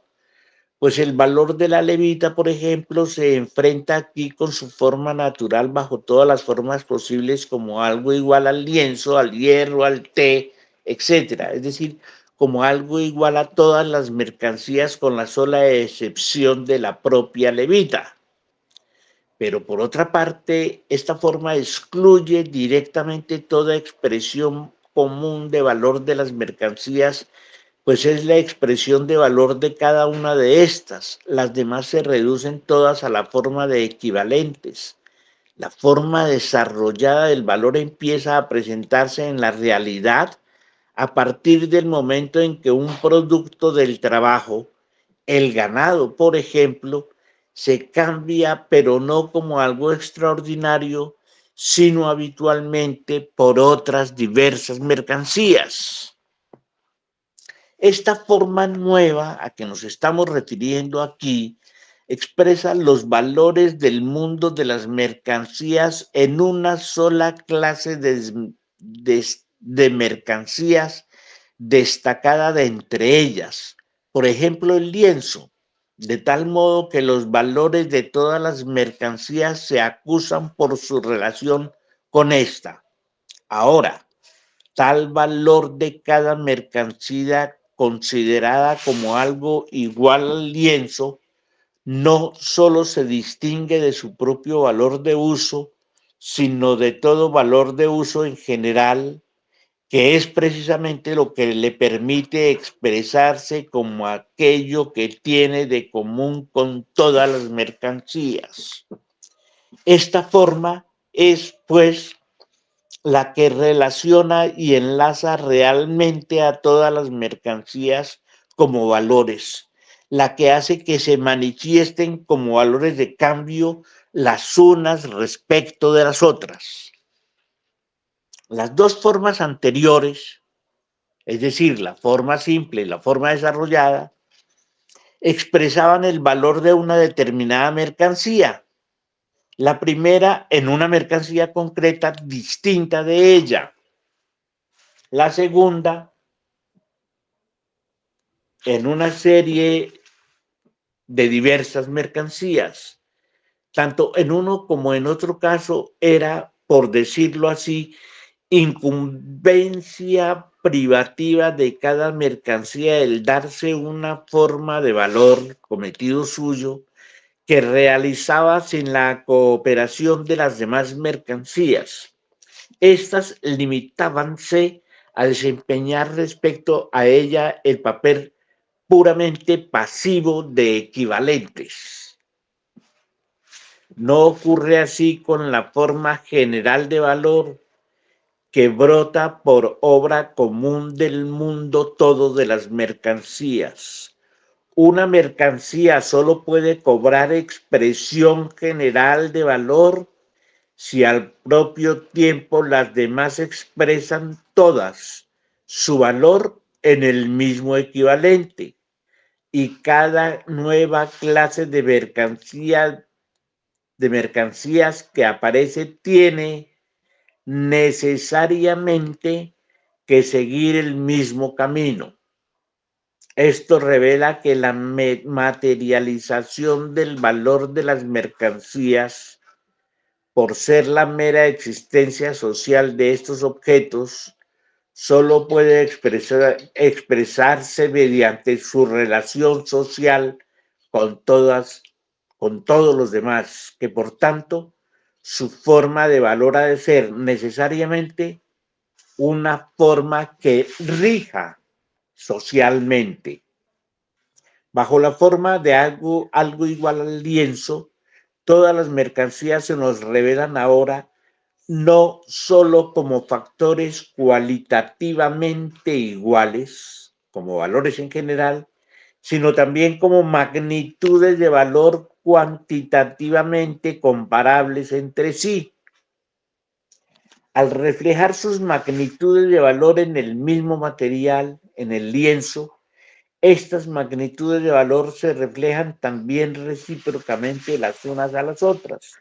pues el valor de la levita, por ejemplo, se enfrenta aquí con su forma natural bajo todas las formas posibles como algo igual al lienzo, al hierro, al té, etc. Es decir, como algo igual a todas las mercancías con la sola excepción de la propia levita. Pero por otra parte, esta forma excluye directamente toda expresión común de valor de las mercancías, pues es la expresión de valor de cada una de estas. Las demás se reducen todas a la forma de equivalentes. La forma desarrollada del valor empieza a presentarse en la realidad a partir del momento en que un producto del trabajo, el ganado, por ejemplo, se cambia, pero no como algo extraordinario, sino habitualmente por otras diversas mercancías. Esta forma nueva a que nos estamos refiriendo aquí expresa los valores del mundo de las mercancías en una sola clase de mercancías destacada de entre ellas. Por ejemplo, el lienzo, de tal modo que los valores de todas las mercancías se acusan por su relación con esta. Ahora, tal valor de cada mercancía considerada como algo igual al lienzo no solo se distingue de su propio valor de uso, sino de todo valor de uso en general, que es precisamente lo que le permite expresarse como aquello que tiene de común con todas las mercancías. Esta forma es, pues, la que relaciona y enlaza realmente a todas las mercancías como valores, la que hace que se manifiesten como valores de cambio las unas respecto de las otras. Las dos formas anteriores, es decir, la forma simple y la forma desarrollada, expresaban el valor de una determinada mercancía. La primera en una mercancía concreta distinta de ella. La segunda en una serie de diversas mercancías. Tanto en uno como en otro caso era, por decirlo así, incumbencia privativa de cada mercancía el darse una forma de valor cometido suyo que realizaba sin la cooperación de las demás mercancías. Estas limitábanse a desempeñar respecto a ella el papel puramente pasivo de equivalentes. No ocurre así con la forma general de valor que brota por obra común del mundo todo de las mercancías. Una mercancía solo puede cobrar expresión general de valor si al propio tiempo las demás expresan todas su valor en el mismo equivalente y cada nueva clase de mercancías que aparece tiene necesariamente que seguir el mismo camino. Esto revela que la materialización del valor de las mercancías, por ser la mera existencia social de estos objetos, solo puede expresarse mediante su relación social con todos los demás, que por tanto su forma de valor ha de ser necesariamente una forma que rija socialmente. Bajo la forma de algo igual al lienzo, todas las mercancías se nos revelan ahora no solo como factores cualitativamente iguales, como valores en general, sino también como magnitudes de valor cuantitativamente comparables entre sí. Al reflejar sus magnitudes de valor en el mismo material, en el lienzo, estas magnitudes de valor se reflejan también recíprocamente las unas a las otras.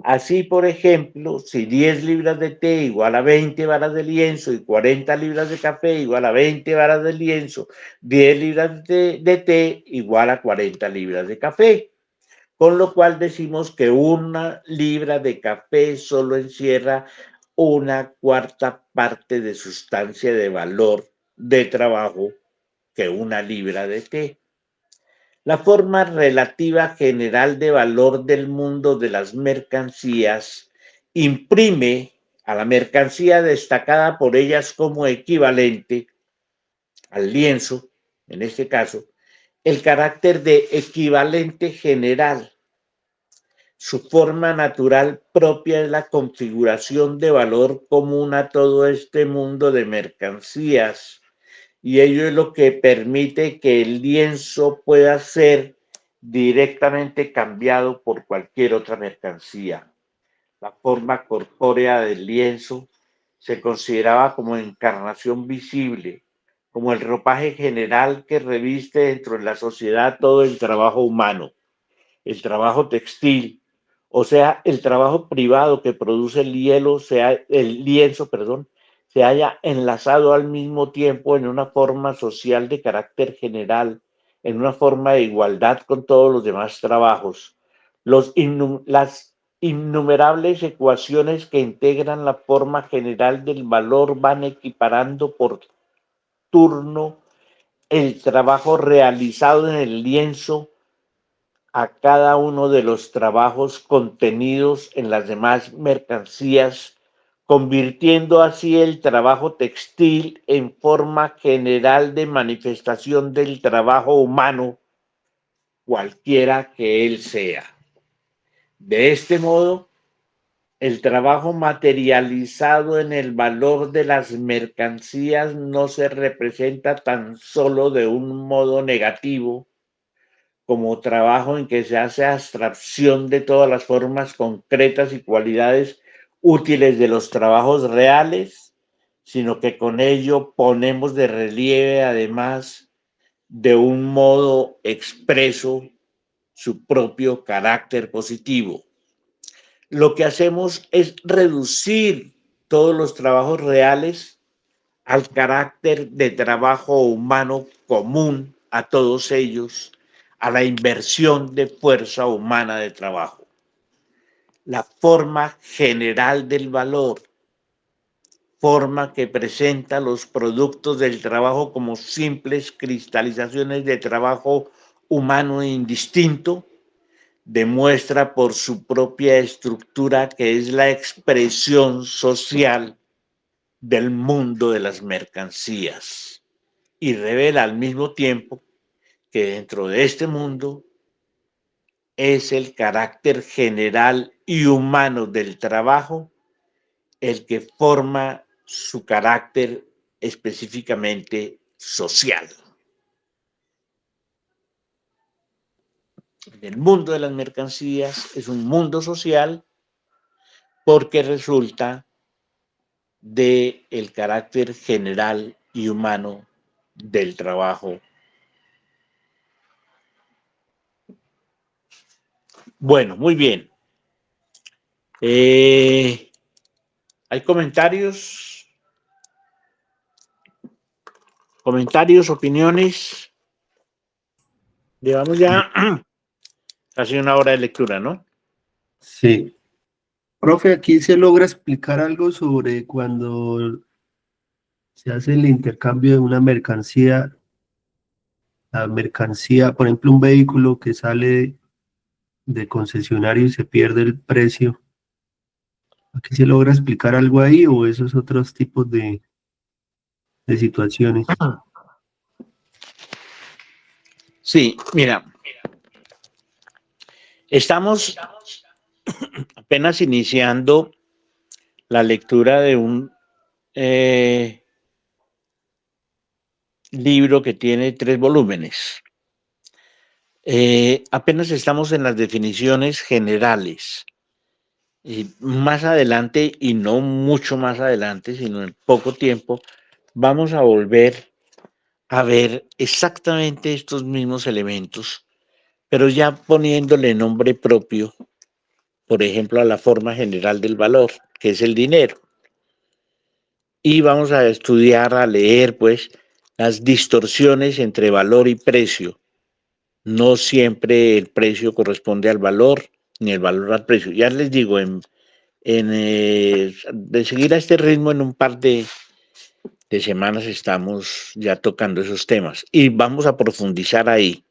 Así, por ejemplo, si 10 libras de té igual a 20 varas de lienzo y 40 libras de café igual a 20 varas de lienzo, 10 libras de té igual a 40 libras de café. Con lo cual decimos que una libra de café solo encierra una cuarta parte de sustancia de valor de trabajo que una libra de té. La forma relativa general de valor del mundo de las mercancías imprime a la mercancía destacada por ellas como equivalente al lienzo, en este caso, el carácter de equivalente general. Su forma natural propia es la configuración de valor común a todo este mundo de mercancías, y ello es lo que permite que el lienzo pueda ser directamente cambiado por cualquier otra mercancía. La forma corpórea del lienzo se consideraba como encarnación visible, como el ropaje general que reviste dentro de la sociedad todo el trabajo humano, el trabajo textil, o sea, el trabajo privado que produce el lienzo, se haya enlazado al mismo tiempo en una forma social de carácter general, en una forma de igualdad con todos los demás trabajos. Las innumerables ecuaciones que integran la forma general del valor van equiparando por turno el trabajo realizado en el lienzo a cada uno de los trabajos contenidos en las demás mercancías, convirtiendo así el trabajo textil en forma general de manifestación del trabajo humano, cualquiera que él sea. De este modo, el trabajo materializado en el valor de las mercancías no se representa tan solo de un modo negativo, como trabajo en que se hace abstracción de todas las formas concretas y cualidades útiles de los trabajos reales, sino que con ello ponemos de relieve, además, de un modo expreso, su propio carácter positivo. Lo que hacemos es reducir todos los trabajos reales al carácter de trabajo humano común a todos ellos, a la inversión de fuerza humana de trabajo. La forma general del valor, forma que presenta los productos del trabajo como simples cristalizaciones de trabajo humano indistinto, demuestra por su propia estructura que es la expresión social del mundo de las mercancías y revela al mismo tiempo que dentro de este mundo es el carácter general y humano del trabajo el que forma su carácter específicamente social. El mundo de las mercancías es un mundo social porque resulta del carácter general y humano del trabajo. Bueno, muy bien. ¿Hay comentarios? ¿Comentarios, opiniones? Llevamos ya casi una hora de lectura, ¿no? Sí. Profe, aquí se logra explicar algo sobre cuando se hace el intercambio de una mercancía, la mercancía, por ejemplo, un vehículo que sale de concesionario y se pierde el precio. ¿Aquí se logra explicar algo ahí o esos otros tipos de situaciones? Sí, mira, estamos apenas iniciando la lectura de un libro que tiene 3 volúmenes. Apenas estamos en las definiciones generales. Y más adelante, y no mucho más adelante, sino en poco tiempo, vamos a volver a ver exactamente estos mismos elementos, pero ya poniéndole nombre propio, por ejemplo, a la forma general del valor, que es el dinero. Y vamos a estudiar, a leer, pues, las distorsiones entre valor y precio. No siempre el precio corresponde al valor, ni el valor al precio. Ya les digo, de seguir a este ritmo, en un par de semanas estamos ya tocando esos temas y vamos a profundizar ahí.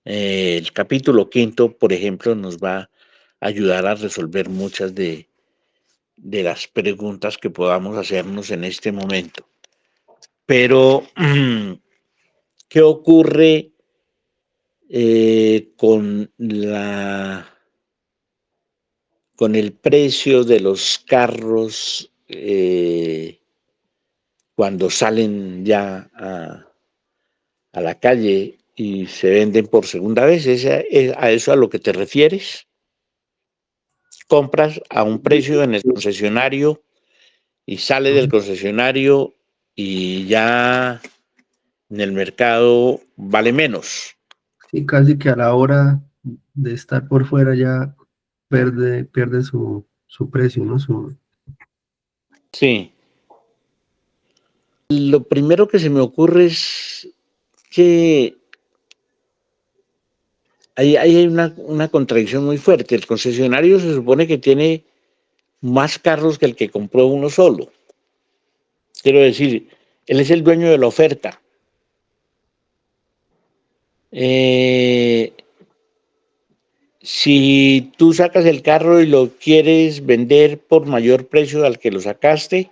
El capítulo 5, por ejemplo, nos va a ayudar a resolver muchas de las preguntas que podamos hacernos en este momento. Pero, ¿qué ocurre con el precio de los carros cuando salen ya a la calle y se venden por segunda vez? ¿Es a eso a lo que te refieres? Compras a un precio en el concesionario y sale del concesionario y ya en el mercado vale menos. Sí, casi que a la hora de estar por fuera ya pierde su precio, ¿no? Sí. Lo primero que se me ocurre es que hay una contradicción muy fuerte. El concesionario se supone que tiene más carros que el que compró uno solo. Quiero decir, él es el dueño de la oferta. Si tú sacas el carro y lo quieres vender por mayor precio al que lo sacaste,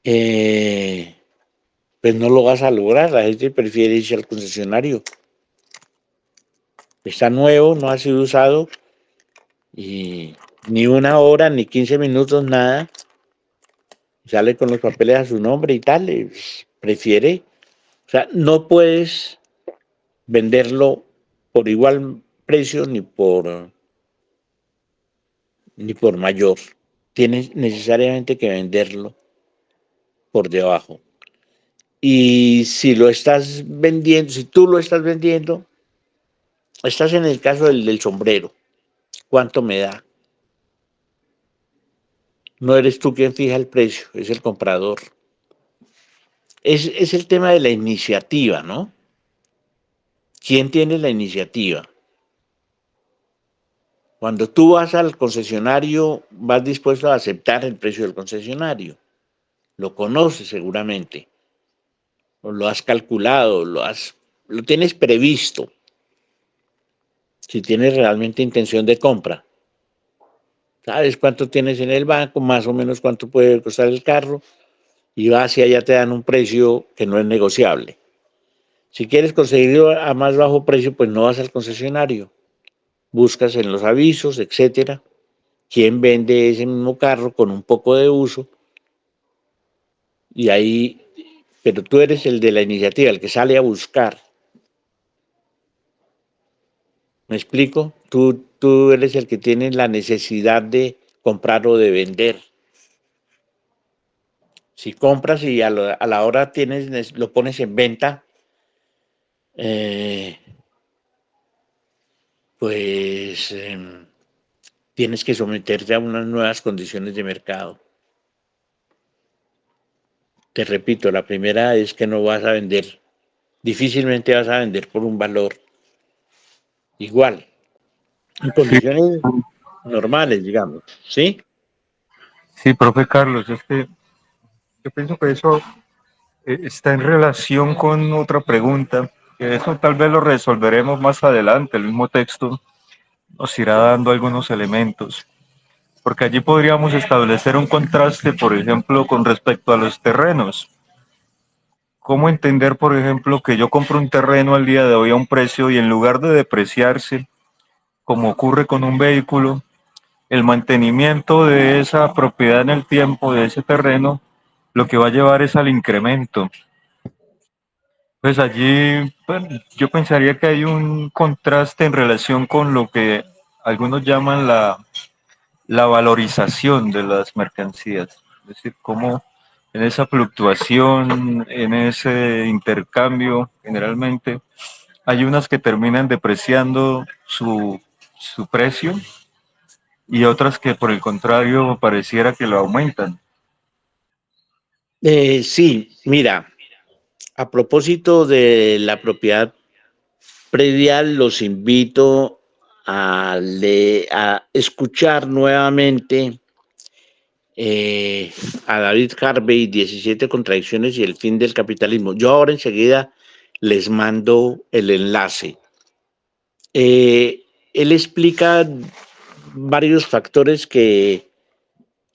pues no lo vas a lograr. La gente prefiere irse al concesionario. Está nuevo, no ha sido usado y ni una hora, ni 15 minutos, nada. Sale con los papeles a su nombre y tal. Prefiere. O sea, no puedes venderlo por igual precio ni por mayor. Tienes necesariamente que venderlo por debajo. Y si lo estás vendiendo, si tú lo estás vendiendo, estás en el caso del sombrero. ¿Cuánto me da? No eres tú quien fija el precio, es el comprador. Es el tema de la iniciativa, ¿no? ¿Quién tiene la iniciativa? Cuando tú vas al concesionario, vas dispuesto a aceptar el precio del concesionario. Lo conoces seguramente, o lo has calculado, lo tienes previsto, si tienes realmente intención de compra. Sabes cuánto tienes en el banco, más o menos cuánto puede costar el carro, y vas y allá te dan un precio que no es negociable. Si quieres conseguirlo a más bajo precio, pues no vas al concesionario. Buscas en los avisos, etcétera, quién vende ese mismo carro con un poco de uso, y ahí, pero tú eres el de la iniciativa, el que sale a buscar. ¿Me explico? Tú eres el que tiene la necesidad de comprar o de vender. Si compras y a la hora lo pones en venta, eh, pues tienes que someterte a unas nuevas condiciones de mercado. Te repito, la primera es que no vas a vender, difícilmente vas a vender por un valor igual, en Sí, condiciones normales, digamos, ¿sí? sí, profe Carlos, es que yo pienso que eso está en relación con otra pregunta, que eso tal vez lo resolveremos más adelante, el mismo texto nos irá dando algunos elementos, porque allí podríamos establecer un contraste, por ejemplo, con respecto a los terrenos. ¿Cómo entender, por ejemplo, que yo compro un terreno al día de hoy a un precio y en lugar de depreciarse, como ocurre con un vehículo, el mantenimiento de esa propiedad en el tiempo, de ese terreno, lo que va a llevar es al incremento? Pues allí, bueno, yo pensaría que hay un contraste en relación con lo que algunos llaman la valorización de las mercancías, es decir, cómo en esa fluctuación, en ese intercambio, generalmente hay unas que terminan depreciando su precio y otras que por el contrario pareciera que lo aumentan. Sí, mira, a propósito de la propiedad predial, los invito a escuchar nuevamente a David Harvey, 17 contradicciones y el fin del capitalismo. Yo ahora enseguida les mando el enlace. Él explica varios factores que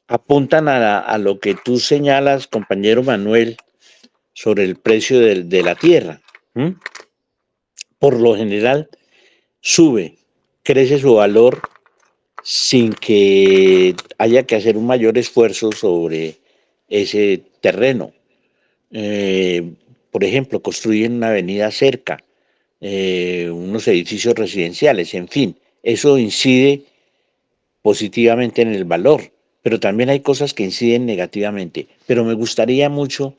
apuntan a lo que tú señalas, compañero Manuel, sobre el precio de la tierra. ¿Mm? Por lo general, sube, crece su valor sin que haya que hacer un mayor esfuerzo sobre ese terreno. Eh, por ejemplo, construyen una avenida cerca, unos edificios residenciales, en fin, eso incide positivamente en el valor, pero también hay cosas que inciden negativamente. Pero me gustaría mucho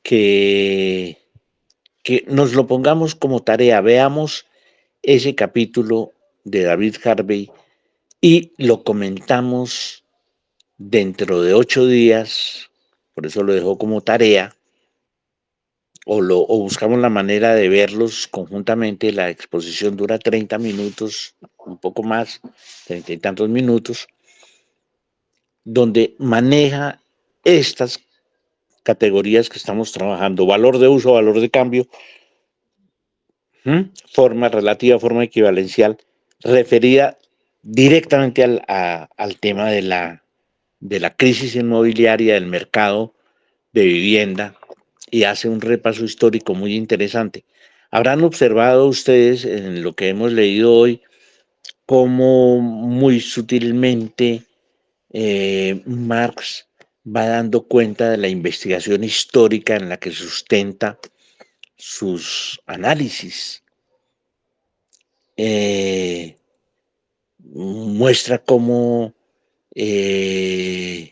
que, que nos lo pongamos como tarea, veamos ese capítulo de David Harvey y lo comentamos dentro de 8 días, por eso lo dejo como tarea, o buscamos la manera de verlos conjuntamente. La exposición dura 30 minutos, un poco más, 30 y tantos minutos, donde maneja estas categorías que estamos trabajando: valor de uso, valor de cambio, forma relativa, forma equivalencial, referida directamente al tema de la crisis inmobiliaria del mercado de vivienda, y hace un repaso histórico muy interesante. Habrán observado ustedes en lo que hemos leído hoy cómo muy sutilmente Marx va dando cuenta de la investigación histórica en la que sustenta sus análisis. Eh, Muestra cómo el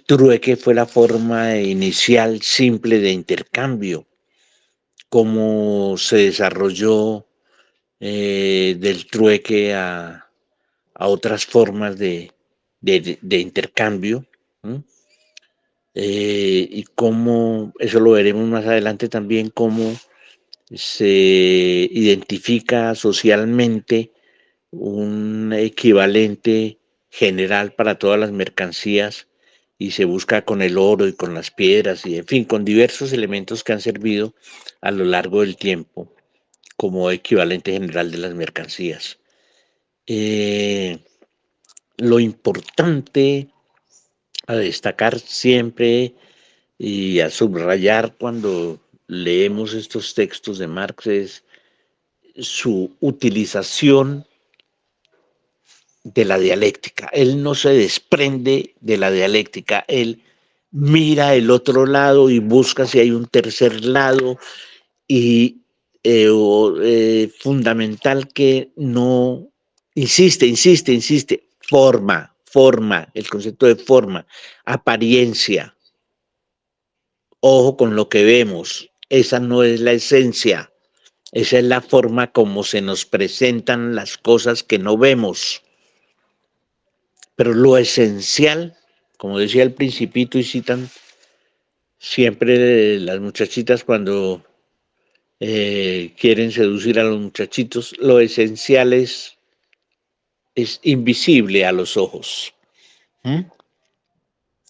trueque fue la forma inicial simple de intercambio, cómo se desarrolló del trueque a otras formas de intercambio. Y cómo, eso lo veremos más adelante también, cómo se identifica socialmente un equivalente general para todas las mercancías, y se busca con el oro y con las piedras y, en fin, con diversos elementos que han servido a lo largo del tiempo como equivalente general de las mercancías. Eh, lo importante a destacar siempre y a subrayar cuando leemos estos textos de Marx es su utilización de la dialéctica. Él no se desprende de la dialéctica, él mira el otro lado y busca si hay un tercer lado y fundamental que no insiste, forma, el concepto de forma, apariencia, ojo con lo que vemos, esa no es la esencia, esa es la forma como se nos presentan las cosas que no vemos. Pero lo esencial, como decía el Principito y citan siempre las muchachitas cuando quieren seducir a los muchachitos, lo esencial es invisible a los ojos. ¿Mm?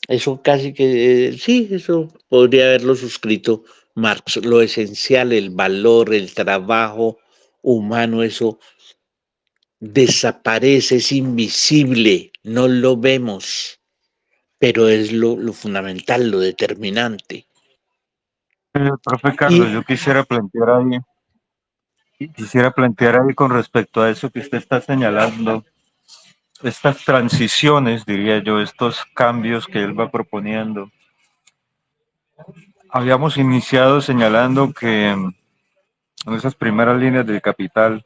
Eso casi que, sí, eso podría haberlo suscrito Marx. Lo esencial, el valor, el trabajo humano, eso desaparece, es invisible, no lo vemos, pero es lo fundamental, lo determinante. Profe Carlos, Y quisiera plantear ahí con respecto a eso que usted está señalando, estas transiciones, diría yo, estos cambios que él va proponiendo. Habíamos iniciado señalando que en esas primeras líneas del Capital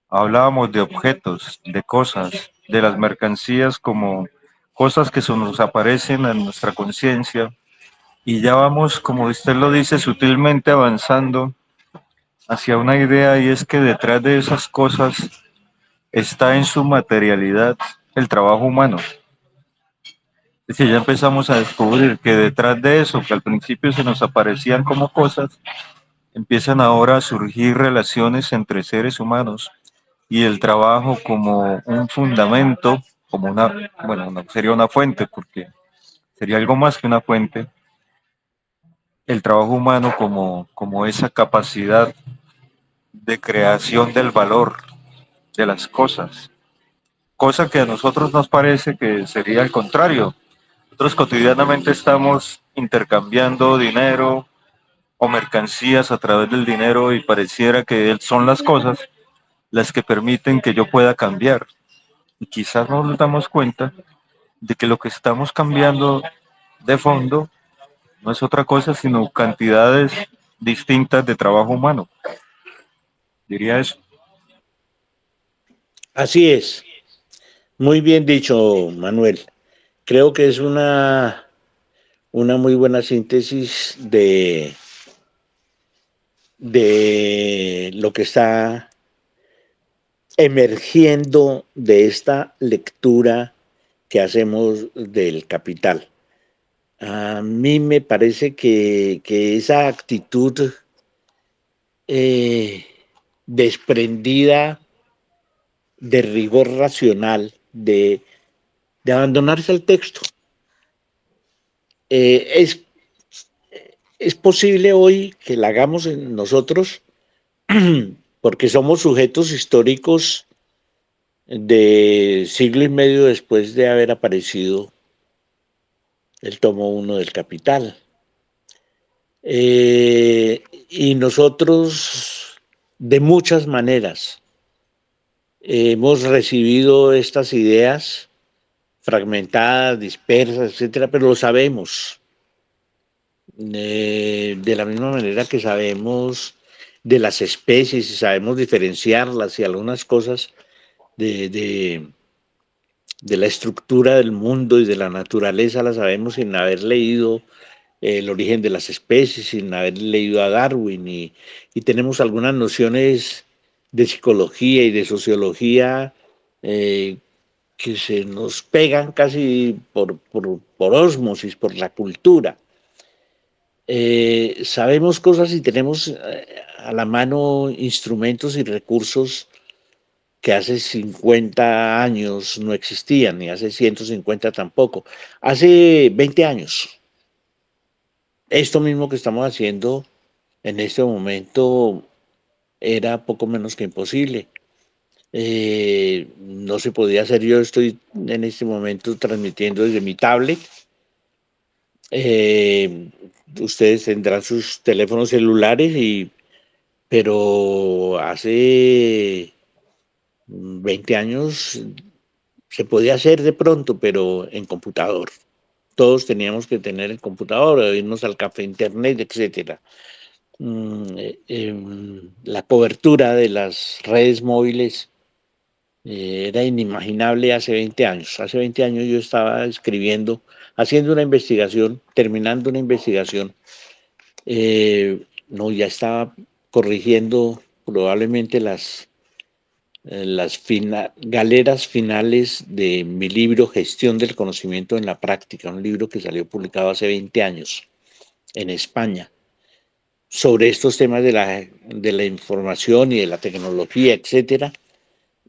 hablábamos de objetos, de cosas, de las mercancías como cosas que se nos aparecen en nuestra conciencia y ya vamos, como usted lo dice, sutilmente avanzando hacia una idea y es que detrás de esas cosas está en su materialidad el trabajo humano. Es decir, ya empezamos a descubrir que detrás de eso, que al principio se nos aparecían como cosas, empiezan ahora a surgir relaciones entre seres humanos y el trabajo como un fundamento, como una, bueno, no sería una fuente, porque sería algo más que una fuente, el trabajo humano como esa capacidad de creación del valor de las cosas, cosa que a nosotros nos parece que sería el contrario. Nosotros cotidianamente estamos intercambiando dinero o mercancías a través del dinero y pareciera que son las cosas las que permiten que yo pueda cambiar. Y quizás no nos damos cuenta de que lo que estamos cambiando de fondo no es otra cosa sino cantidades distintas de trabajo humano. Diría eso. así es, muy bien dicho, Manuel. Creo que es una muy buena síntesis de lo que está emergiendo de esta lectura que hacemos del Capital. A mí me parece que esa actitud eh, desprendida de rigor racional, de abandonarse al texto, eh, es, es posible hoy que la hagamos en nosotros porque somos sujetos históricos de siglo y medio después de haber aparecido el tomo 1 del Capital. Y nosotros, de muchas maneras, hemos recibido estas ideas fragmentadas, dispersas, etcétera, pero lo sabemos. De la misma manera que sabemos de las especies y sabemos diferenciarlas y algunas cosas de, de la estructura del mundo y de la naturaleza las sabemos sin haber leído el origen de las especies, sin haber leído a Darwin y tenemos algunas nociones de psicología y de sociología eh, que se nos pegan casi por ósmosis, por la cultura. Sabemos cosas y tenemos a la mano instrumentos y recursos que hace 50 años no existían, ni hace 150 tampoco. Hace 20 años, esto mismo que estamos haciendo en este momento era poco menos que imposible. No se podía hacer. Yo estoy en este momento transmitiendo desde mi tablet. Ustedes tendrán sus teléfonos celulares, pero hace 20 años se podía hacer de pronto, pero en computador. Todos teníamos que tener el computador, irnos al café internet, etcétera. La cobertura de las redes móviles era inimaginable hace 20 años. Hace 20 años yo estaba escribiendo, haciendo una investigación, terminando una investigación. No, ya estaba corrigiendo probablemente las galeras finales de mi libro Gestión del Conocimiento en la Práctica, un libro que salió publicado hace 20 años en España, sobre estos temas de la información y de la tecnología, etcétera.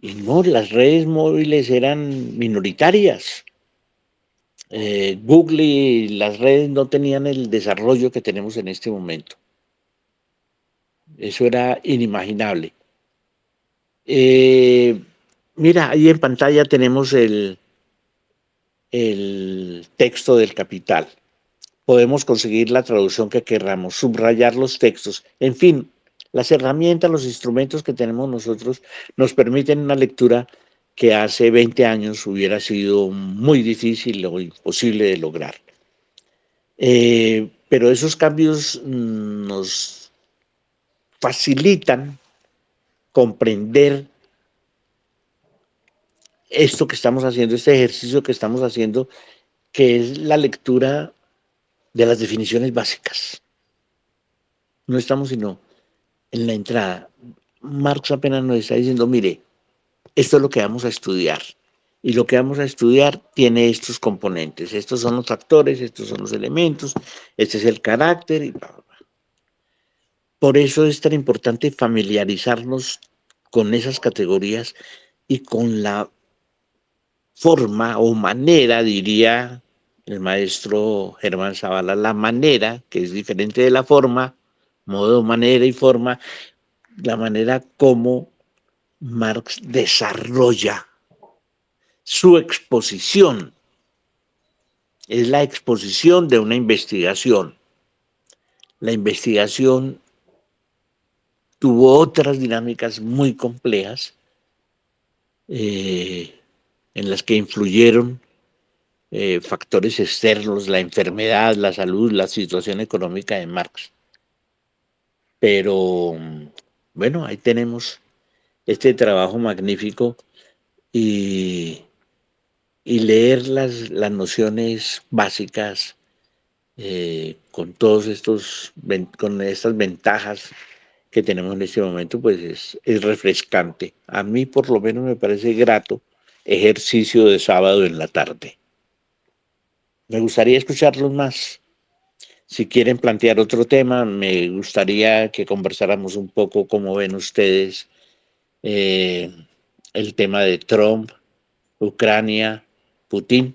Y no, las redes móviles eran minoritarias. Google y las redes no tenían el desarrollo que tenemos en este momento. Eso era inimaginable. Mira, ahí en pantalla tenemos el texto del Capital. Podemos conseguir la traducción que querramos, subrayar los textos, en fin, las herramientas, los instrumentos que tenemos nosotros nos permiten una lectura que hace 20 años hubiera sido muy difícil o imposible de lograr. Pero esos cambios nos facilitan comprender esto que estamos haciendo, este ejercicio que estamos haciendo, que es la lectura de las definiciones básicas. No estamos sino en la entrada. Marx apenas nos está diciendo, mire, esto es lo que vamos a estudiar. Y lo que vamos a estudiar tiene estos componentes. Estos son los factores, estos son los elementos, este es el carácter. Y bla, bla, bla. Por eso es tan importante familiarizarnos con esas categorías y con la forma o manera, diría el maestro Germán Zavala, la manera, que es diferente de la forma, modo, manera y forma, la manera como Marx desarrolla su exposición. Es la exposición de una investigación. La investigación tuvo otras dinámicas muy complejas en las que influyeron factores externos, la enfermedad, la salud, la situación económica de Marx. Pero bueno, ahí tenemos este trabajo magnífico y leer las nociones básicas con con estas ventajas que tenemos en este momento, pues es refrescante. A mí por lo menos me parece grato ejercicio de sábado en la tarde. Me gustaría escucharlos más. Si quieren plantear otro tema, me gustaría que conversáramos un poco cómo ven ustedes eh, el tema de Trump, Ucrania, Putin.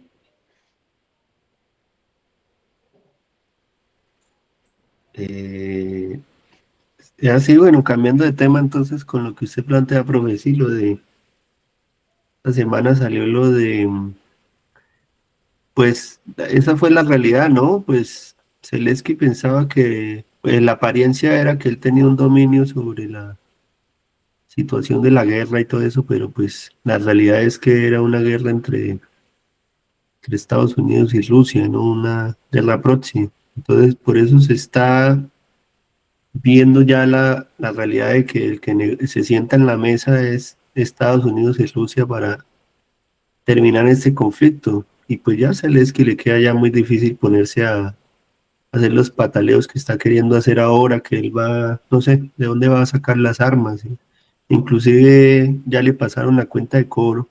Así, bueno, cambiando de tema entonces con lo que usted plantea, profe, sí, lo de la semana salió lo de, pues, esa fue la realidad, ¿no? Pues Zelensky pensaba que pues, la apariencia era que él tenía un dominio sobre la situación de la guerra y todo eso, pero pues la realidad es que era una guerra entre Estados Unidos y Rusia, ¿no? Una guerra proxy. Entonces, por eso se está viendo ya la realidad de que el que se sienta en la mesa es Estados Unidos y Rusia para terminar este conflicto. Y pues ya Zelensky le queda ya muy difícil ponerse a hacer los pataleos que está queriendo hacer ahora, que él va, no sé, de dónde va a sacar las armas, ¿sí? Inclusive ya le pasaron la cuenta de cobro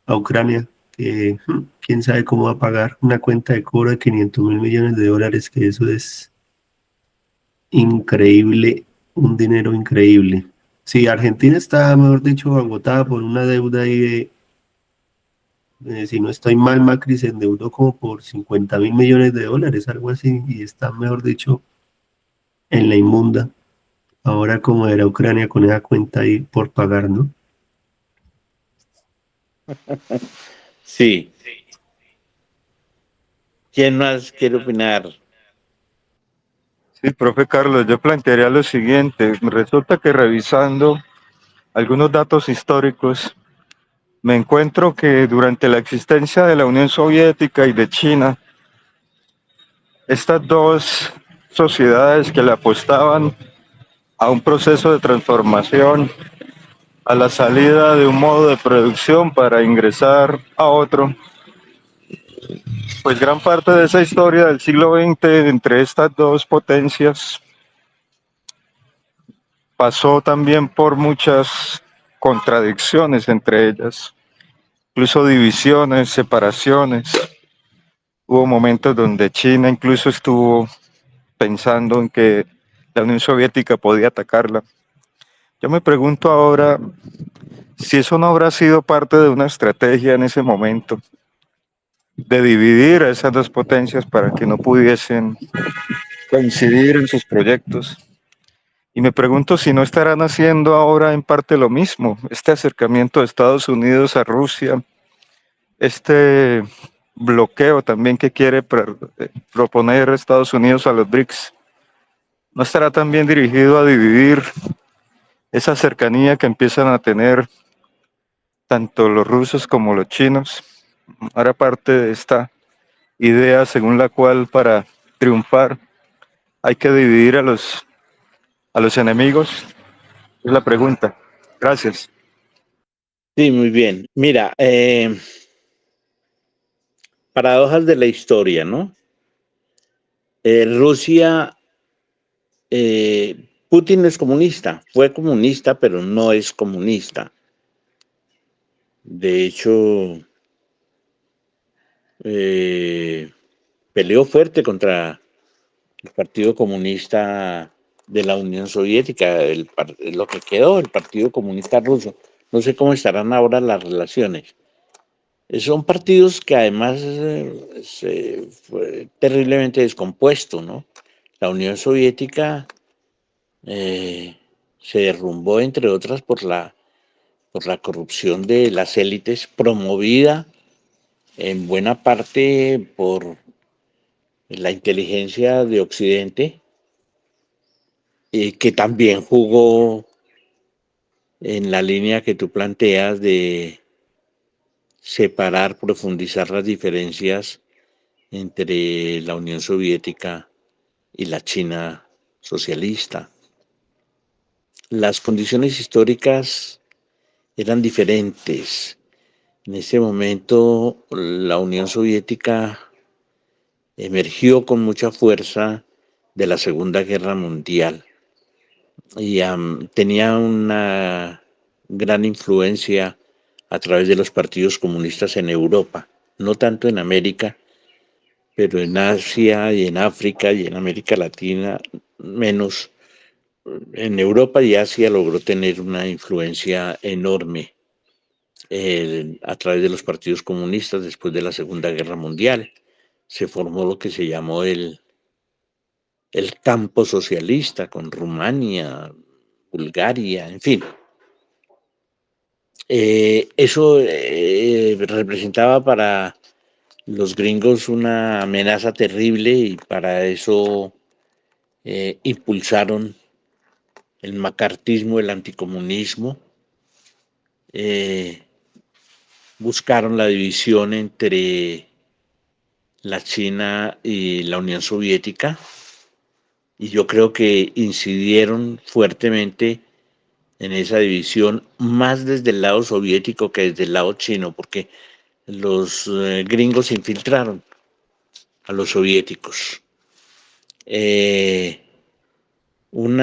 a Ucrania, que quién sabe cómo va a pagar una cuenta de cobro de 500.000 millones de dólares, que eso es increíble, un dinero increíble. Sí, Argentina está, mejor dicho, agotada por una deuda ahí si no estoy mal, Macri se endeudó como por 50.000 millones de dólares, algo así, y está, mejor dicho, en la inmunda. Ahora como era Ucrania con esa cuenta ahí por pagar, ¿no? Sí. ¿Quién más quiere opinar? Sí, profe Carlos, yo plantearía lo siguiente. Resulta que revisando algunos datos históricos, me encuentro que durante la existencia de la Unión Soviética y de China, estas dos sociedades que le apostaban a un proceso de transformación, a la salida de un modo de producción para ingresar a otro, pues gran parte de esa historia del siglo XX entre estas dos potencias pasó también por muchas contradicciones entre ellas, incluso divisiones, separaciones. Hubo momentos donde China incluso estuvo pensando en que la Unión Soviética podía atacarla. Yo me pregunto ahora si eso no habrá sido parte de una estrategia en ese momento de dividir a esas dos potencias para que no pudiesen coincidir en sus proyectos. Y me pregunto si no estarán haciendo ahora en parte lo mismo, este acercamiento de Estados Unidos a Rusia, este bloqueo también que quiere proponer Estados Unidos a los BRICS, ¿no estará también dirigido a dividir esa cercanía que empiezan a tener tanto los rusos como los chinos? Ahora parte de esta idea según la cual para triunfar hay que dividir a los enemigos. Es la pregunta. Gracias. Sí, muy bien. Mira, paradojas de la historia, ¿no? Rusia, Putin es comunista, fue comunista, pero no es comunista. De hecho, peleó fuerte contra el Partido Comunista de la Unión Soviética, lo que quedó, el Partido Comunista Ruso. No sé cómo estarán ahora las relaciones. Son partidos que además se fue terriblemente descompuesto, ¿no? La Unión Soviética se derrumbó, entre otras, por la corrupción de las élites, promovida en buena parte por la inteligencia de Occidente, que también jugó en la línea que tú planteas de separar, profundizar las diferencias entre la Unión Soviética y la China socialista. Las condiciones históricas eran diferentes. En ese momento la Unión Soviética emergió con mucha fuerza de la Segunda Guerra Mundial y tenía una gran influencia a través de los partidos comunistas en Europa, no tanto en América, pero en Asia y en África y en América Latina menos. En Europa y Asia logró tener una influencia enorme a través de los partidos comunistas después de la Segunda Guerra Mundial. Se formó lo que se llamó el campo socialista con Rumania, Bulgaria, en fin. Eso representaba para los gringos una amenaza terrible y para eso impulsaron el macartismo, el anticomunismo, buscaron la división entre la China y la Unión Soviética y yo creo que incidieron fuertemente en esa división más desde el lado soviético que desde el lado chino, porque los gringos infiltraron a los soviéticos. Un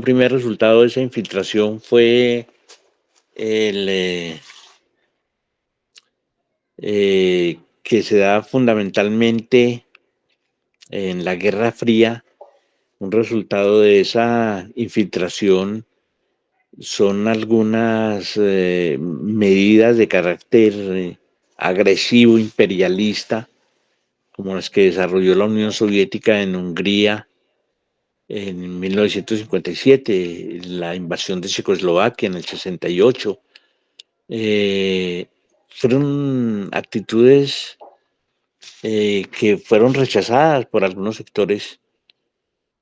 primer resultado de esa infiltración fue que se da fundamentalmente en la Guerra Fría. Un resultado de esa infiltración son algunas medidas de carácter agresivo, imperialista, como las que desarrolló la Unión Soviética en Hungría en 1957, la invasión de Checoslovaquia en el 68, fueron actitudes que fueron rechazadas por algunos sectores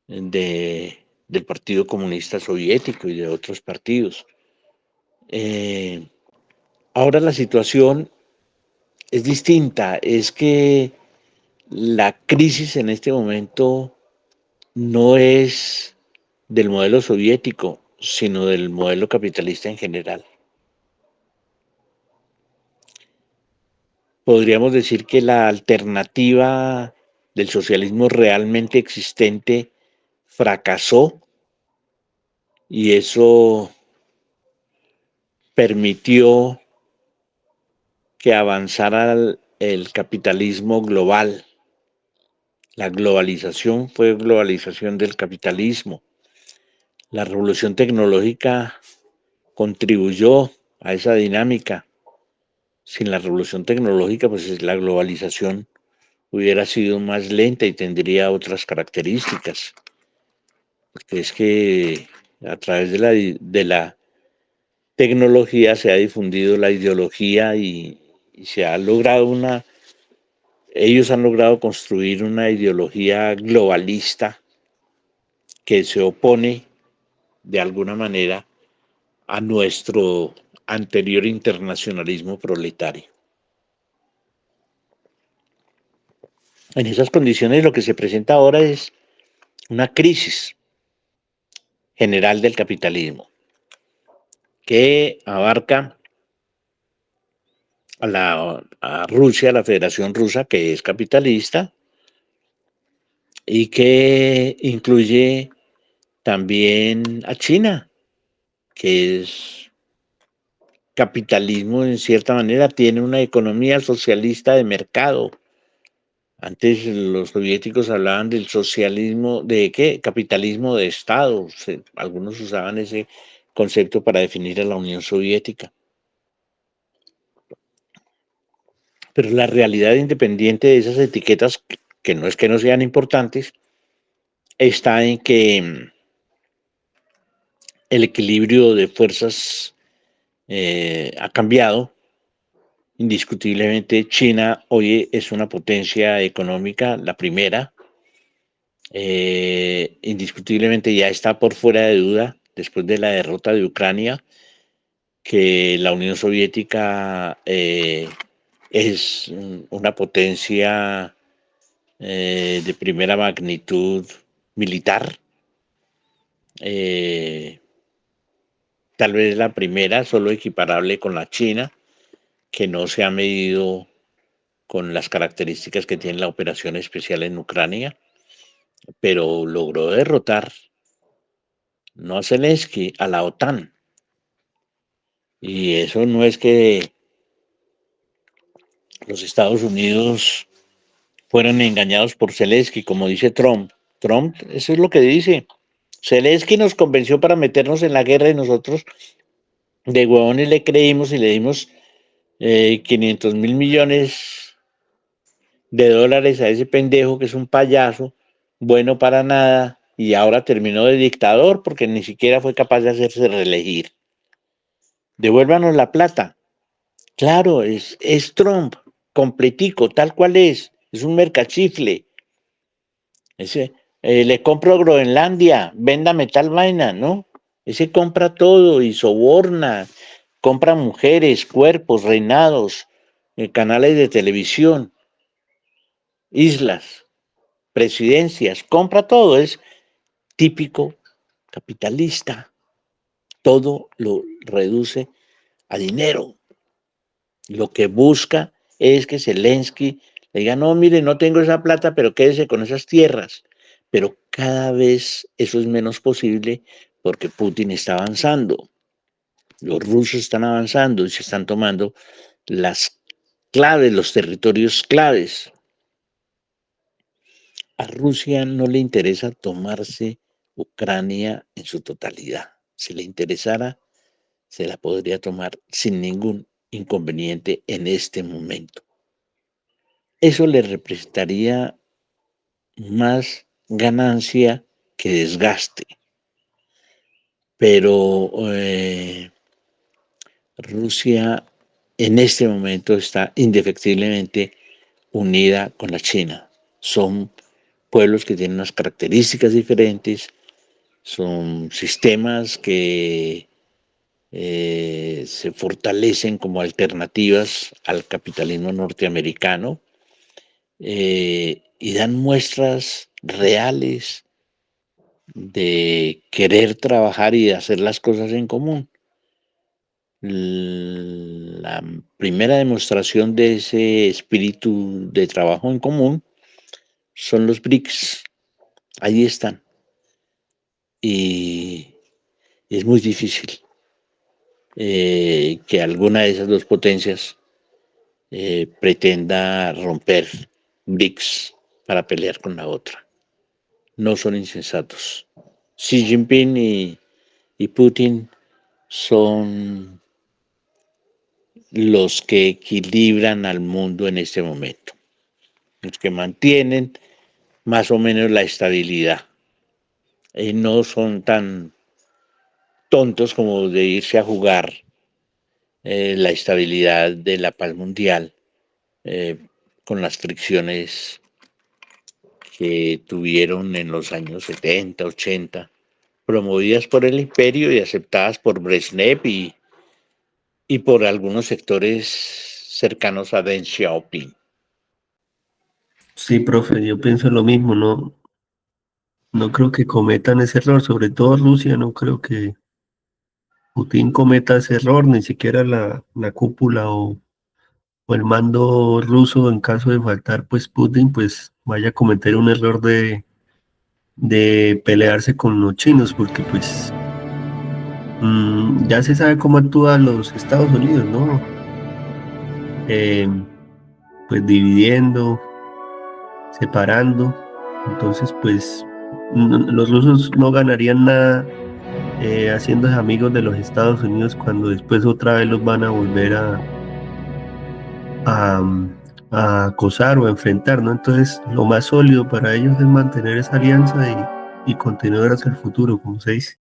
del Partido Comunista Soviético y de otros partidos. Eh, Ahora la situación es distinta, es que la crisis en este momento no es del modelo soviético, sino del modelo capitalista en general. Podríamos decir que la alternativa del socialismo realmente existente fracasó y eso permitió que avanzara el capitalismo global. La globalización fue globalización del capitalismo. La revolución tecnológica contribuyó a esa dinámica. Sin la revolución tecnológica, pues la globalización hubiera sido más lenta y tendría otras características. Porque es que a través de la tecnología se ha difundido la ideología y se ha logrado ellos han logrado construir una ideología globalista que se opone de alguna manera a nuestro anterior internacionalismo proletario. En esas condiciones lo que se presenta ahora es una crisis general del capitalismo que abarca a Rusia, a la Federación Rusa, que es capitalista y que incluye también a China, que es capitalismo en cierta manera, tiene una economía socialista de mercado. Antes los soviéticos hablaban del socialismo, ¿de qué? Capitalismo de Estado. Algunos usaban ese concepto para definir a la Unión Soviética. Pero la realidad independiente de esas etiquetas, que no es que no sean importantes, está en que el equilibrio de fuerzas ha cambiado. Indiscutiblemente China hoy es una potencia económica, la primera. Indiscutiblemente ya está por fuera de duda, después de la derrota de Ucrania, que la Unión Soviética es una potencia de primera magnitud militar. Eh, Tal vez la primera, solo equiparable con la China, que no se ha medido con las características que tiene la operación especial en Ucrania, pero logró derrotar no a Zelensky, a la OTAN. Y eso no es que los Estados Unidos fueron engañados por Zelensky, como dice Trump. Trump, eso es lo que dice. Zelensky nos convenció para meternos en la guerra y nosotros de huevones le creímos y le dimos 500 mil millones de dólares a ese pendejo que es un payaso, bueno para nada, y ahora terminó de dictador porque ni siquiera fue capaz de hacerse reelegir. Devuélvanos la plata. Claro, es Trump, completico, tal cual es un mercachifle. Ese, le compro Groenlandia, véndame tal vaina, ¿no? Ese compra todo y soborna, compra mujeres, cuerpos, reinados, canales de televisión, islas, presidencias, compra todo, es típico capitalista, todo lo reduce a dinero. Lo que busca es que Zelensky le diga, no, mire, no tengo esa plata, pero quédese con esas tierras. Pero cada vez eso es menos posible porque Putin está avanzando. Los rusos están avanzando y se están tomando las claves, los territorios claves. A Rusia no le interesa tomarse Ucrania en su totalidad. Si le interesara, se la podría tomar sin ningún inconveniente en este momento. Eso le representaría más ganancia que desgaste. Pero Rusia en este momento está indefectiblemente unida con la China. Son pueblos que tienen unas características diferentes, son sistemas que se fortalecen como alternativas al capitalismo norteamericano y dan muestras reales de querer trabajar y de hacer las cosas en común. La primera demostración de ese espíritu de trabajo en común son los BRICS. Ahí están. Y es muy difícil que alguna de esas dos potencias pretenda romper BRICS para pelear con la otra. No son insensatos. Xi Jinping y Putin son los que equilibran al mundo en este momento, los que mantienen más o menos la estabilidad. No son tan tontos como de irse a jugar la estabilidad de la paz mundial con las fricciones que tuvieron en los años 70, 80, promovidas por el imperio y aceptadas por Brezhnev y por algunos sectores cercanos a Deng Xiaoping. Sí, profe, yo pienso lo mismo, no creo que cometan ese error, sobre todo Rusia, no creo que Putin cometa ese error, ni siquiera la cúpula o el mando ruso, en caso de faltar pues Putin, pues vaya a cometer un error de pelearse con los chinos, porque pues ya se sabe cómo actúan los Estados Unidos, ¿no? Pues dividiendo, separando, entonces pues los rusos no ganarían nada haciéndose amigos de los Estados Unidos cuando después otra vez los van a volver a acosar o a enfrentar, ¿no? Entonces lo más sólido para ellos es mantener esa alianza y continuar hacia el futuro, como se dice.